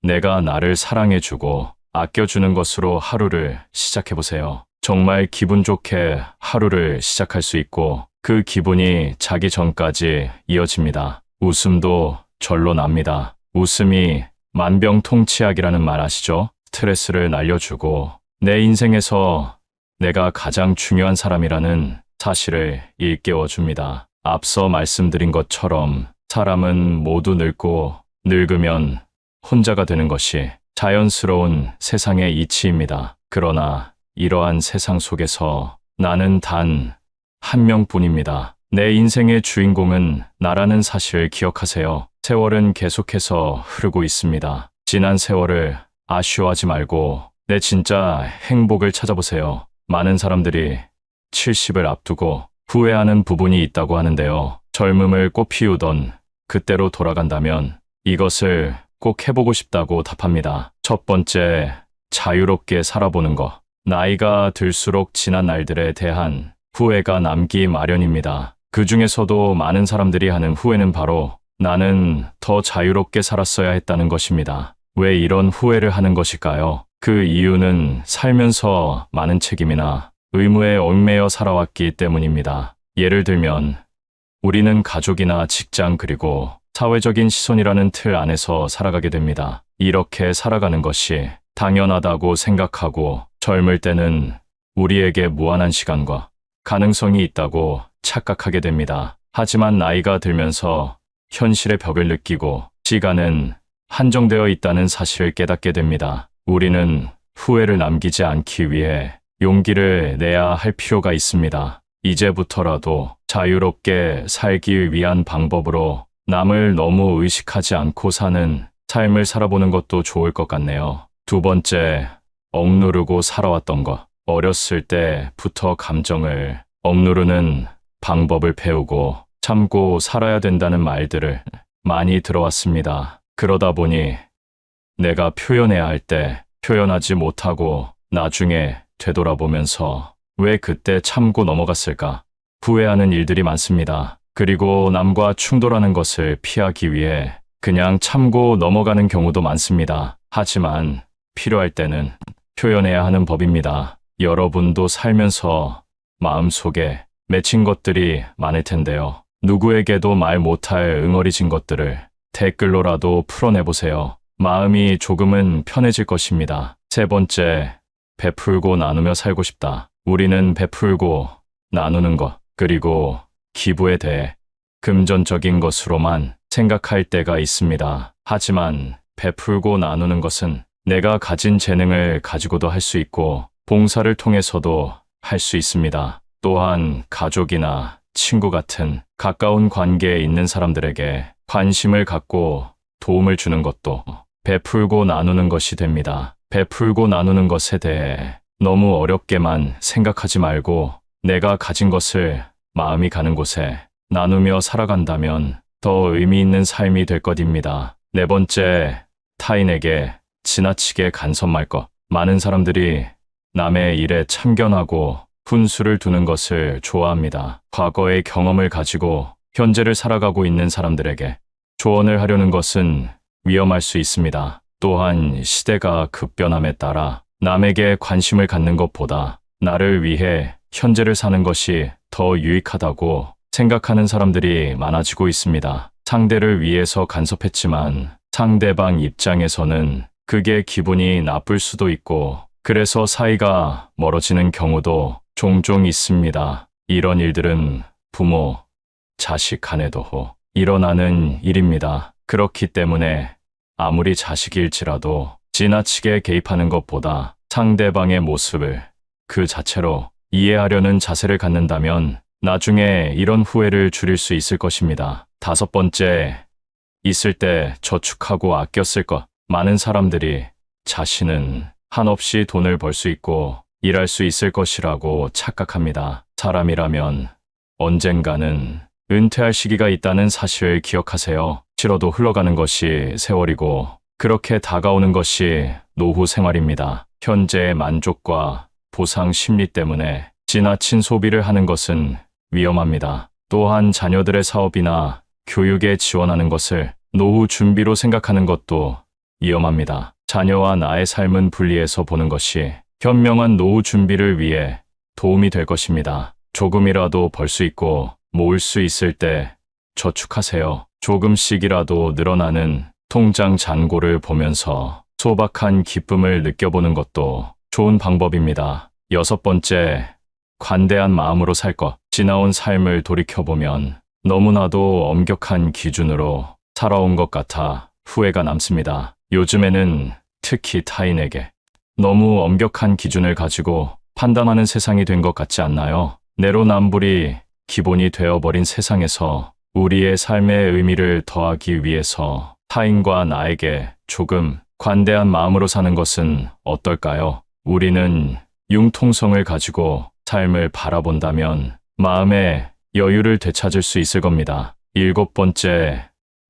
내가 나를 사랑해주고 아껴주는 것으로 하루를 시작해보세요. 정말 기분 좋게 하루를 시작할 수 있고 그 기분이 자기 전까지 이어집니다. 웃음도 절로 납니다. 웃음이 만병통치약이라는 말 아시죠? 스트레스를 날려주고 내 인생에서 내가 가장 중요한 사람이라는 사실을 일깨워줍니다. 앞서 말씀드린 것처럼 사람은 모두 늙고 늙으면 혼자가 되는 것이 자연스러운 세상의 이치입니다. 그러나 이러한 세상 속에서 나는 단 한 명뿐입니다. 내 인생의 주인공은 나라는 사실을 기억하세요. 세월은 계속해서 흐르고 있습니다. 지난 세월을 아쉬워하지 말고 내 진짜 행복을 찾아보세요. 많은 사람들이 70을 앞두고 후회하는 부분이 있다고 하는데요. 젊음을 꽃피우던 그때로 돌아간다면 이것을 꼭 해보고 싶다고 답합니다. 첫 번째, 자유롭게 살아보는 것. 나이가 들수록 지난 날들에 대한 후회가 남기 마련입니다. 그 중에서도 많은 사람들이 하는 후회는 바로 나는 더 자유롭게 살았어야 했다는 것입니다. 왜 이런 후회를 하는 것일까요? 그 이유는 살면서 많은 책임이나 의무에 얽매여 살아왔기 때문입니다. 예를 들면, 우리는 가족이나 직장 그리고 사회적인 시선이라는 틀 안에서 살아가게 됩니다. 이렇게 살아가는 것이 당연하다고 생각하고 젊을 때는 우리에게 무한한 시간과 가능성이 있다고 착각하게 됩니다. 하지만 나이가 들면서 현실의 벽을 느끼고 시간은 한정되어 있다는 사실을 깨닫게 됩니다. 우리는 후회를 남기지 않기 위해 용기를 내야 할 필요가 있습니다. 이제부터라도 자유롭게 살기 위한 방법으로 남을 너무 의식하지 않고 사는 삶을 살아보는 것도 좋을 것 같네요. 두 번째, 억누르고 살아왔던 것. 어렸을 때부터 감정을 억누르는 방법을 배우고 참고 살아야 된다는 말들을 많이 들어왔습니다. 그러다 보니 내가 표현해야 할 때 표현하지 못하고 나중에 되돌아보면서 왜 그때 참고 넘어갔을까 후회하는 일들이 많습니다. 그리고 남과 충돌하는 것을 피하기 위해 그냥 참고 넘어가는 경우도 많습니다. 하지만 필요할 때는 표현해야 하는 법입니다. 여러분도 살면서 마음속에 맺힌 것들이 많을 텐데요. 누구에게도 말 못할 응어리진 것들을 댓글로라도 풀어내보세요. 마음이 조금은 편해질 것입니다. 세 번째, 베풀고 나누며 살고 싶다. 우리는 베풀고 나누는 것, 그리고 기부에 대해 금전적인 것으로만 생각할 때가 있습니다. 하지만 베풀고 나누는 것은 내가 가진 재능을 가지고도 할 수 있고 봉사를 통해서도 할 수 있습니다. 또한 가족이나 친구 같은 가까운 관계에 있는 사람들에게 관심을 갖고 도움을 주는 것도 베풀고 나누는 것이 됩니다. 베풀고 나누는 것에 대해 너무 어렵게만 생각하지 말고 내가 가진 것을 마음이 가는 곳에 나누며 살아간다면 더 의미 있는 삶이 될 것입니다. 네 번째, 타인에게 지나치게 간섭할 것. 많은 사람들이 남의 일에 참견하고 훈수를 두는 것을 좋아합니다. 과거의 경험을 가지고 현재를 살아가고 있는 사람들에게 조언을 하려는 것은 위험할 수 있습니다. 또한 시대가 급변함에 따라 남에게 관심을 갖는 것보다 나를 위해 현재를 사는 것이 더 유익하다고 생각하는 사람들이 많아지고 있습니다. 상대를 위해서 간섭했지만 상대방 입장에서는 그게 기분이 나쁠 수도 있고 그래서 사이가 멀어지는 경우도 종종 있습니다. 이런 일들은 부모, 자식 간에도 일어나는 일입니다. 그렇기 때문에 아무리 자식일지라도 지나치게 개입하는 것보다 상대방의 모습을 그 자체로 이해하려는 자세를 갖는다면 나중에 이런 후회를 줄일 수 있을 것입니다. 다섯 번째, 있을 때 저축하고 아껴 쓸 것. 많은 사람들이 자신은 한없이 돈을 벌 수 있고 일할 수 있을 것이라고 착각합니다. 사람이라면 언젠가는 은퇴할 시기가 있다는 사실을 기억하세요. 치러도 흘러가는 것이 세월이고 그렇게 다가오는 것이 노후 생활입니다. 현재의 만족과 보상 심리 때문에 지나친 소비를 하는 것은 위험합니다. 또한 자녀들의 사업이나 교육에 지원하는 것을 노후 준비로 생각하는 것도 위험합니다. 자녀와 나의 삶은 분리해서 보는 것이 현명한 노후 준비를 위해 도움이 될 것입니다. 조금이라도 벌 수 있고 모을 수 있을 때 저축하세요. 조금씩이라도 늘어나는 통장 잔고를 보면서 소박한 기쁨을 느껴보는 것도 좋은 방법입니다. 여섯 번째, 관대한 마음으로 살 것. 지나온 삶을 돌이켜보면 너무나도 엄격한 기준으로 살아온 것 같아 후회가 남습니다. 요즘에는 특히 타인에게 너무 엄격한 기준을 가지고 판단하는 세상이 된 것 같지 않나요? 내로남불이 기본이 되어버린 세상에서 우리의 삶의 의미를 더하기 위해서 타인과 나에게 조금 관대한 마음으로 사는 것은 어떨까요? 우리는 융통성을 가지고 삶을 바라본다면 마음의 여유를 되찾을 수 있을 겁니다. 일곱 번째,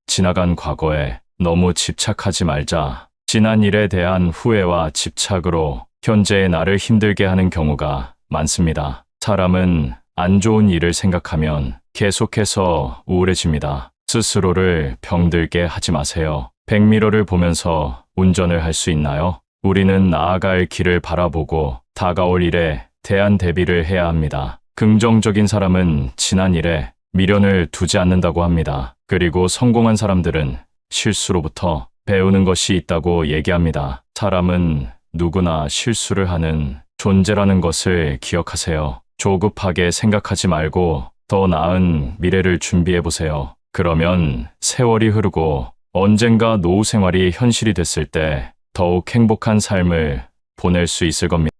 지나간 과거에 너무 집착하지 말자. 지난 일에 대한 후회와 집착으로 현재의 나를 힘들게 하는 경우가 많습니다. 사람은 안 좋은 일을 생각하면 계속해서 우울해집니다. 스스로를 병들게 하지 마세요. 백미러를 보면서 운전을 할 수 있나요? 우리는 나아갈 길을 바라보고 다가올 일에 대한 대비를 해야 합니다. 긍정적인 사람은 지난 일에 미련을 두지 않는다고 합니다. 그리고 성공한 사람들은 실수로부터 배우는 것이 있다고 얘기합니다. 사람은 누구나 실수를 하는 존재라는 것을 기억하세요. 조급하게 생각하지 말고 더 나은 미래를 준비해 보세요. 그러면 세월이 흐르고 언젠가 노후 생활이 현실이 됐을 때 더욱 행복한 삶을 보낼 수 있을 겁니다.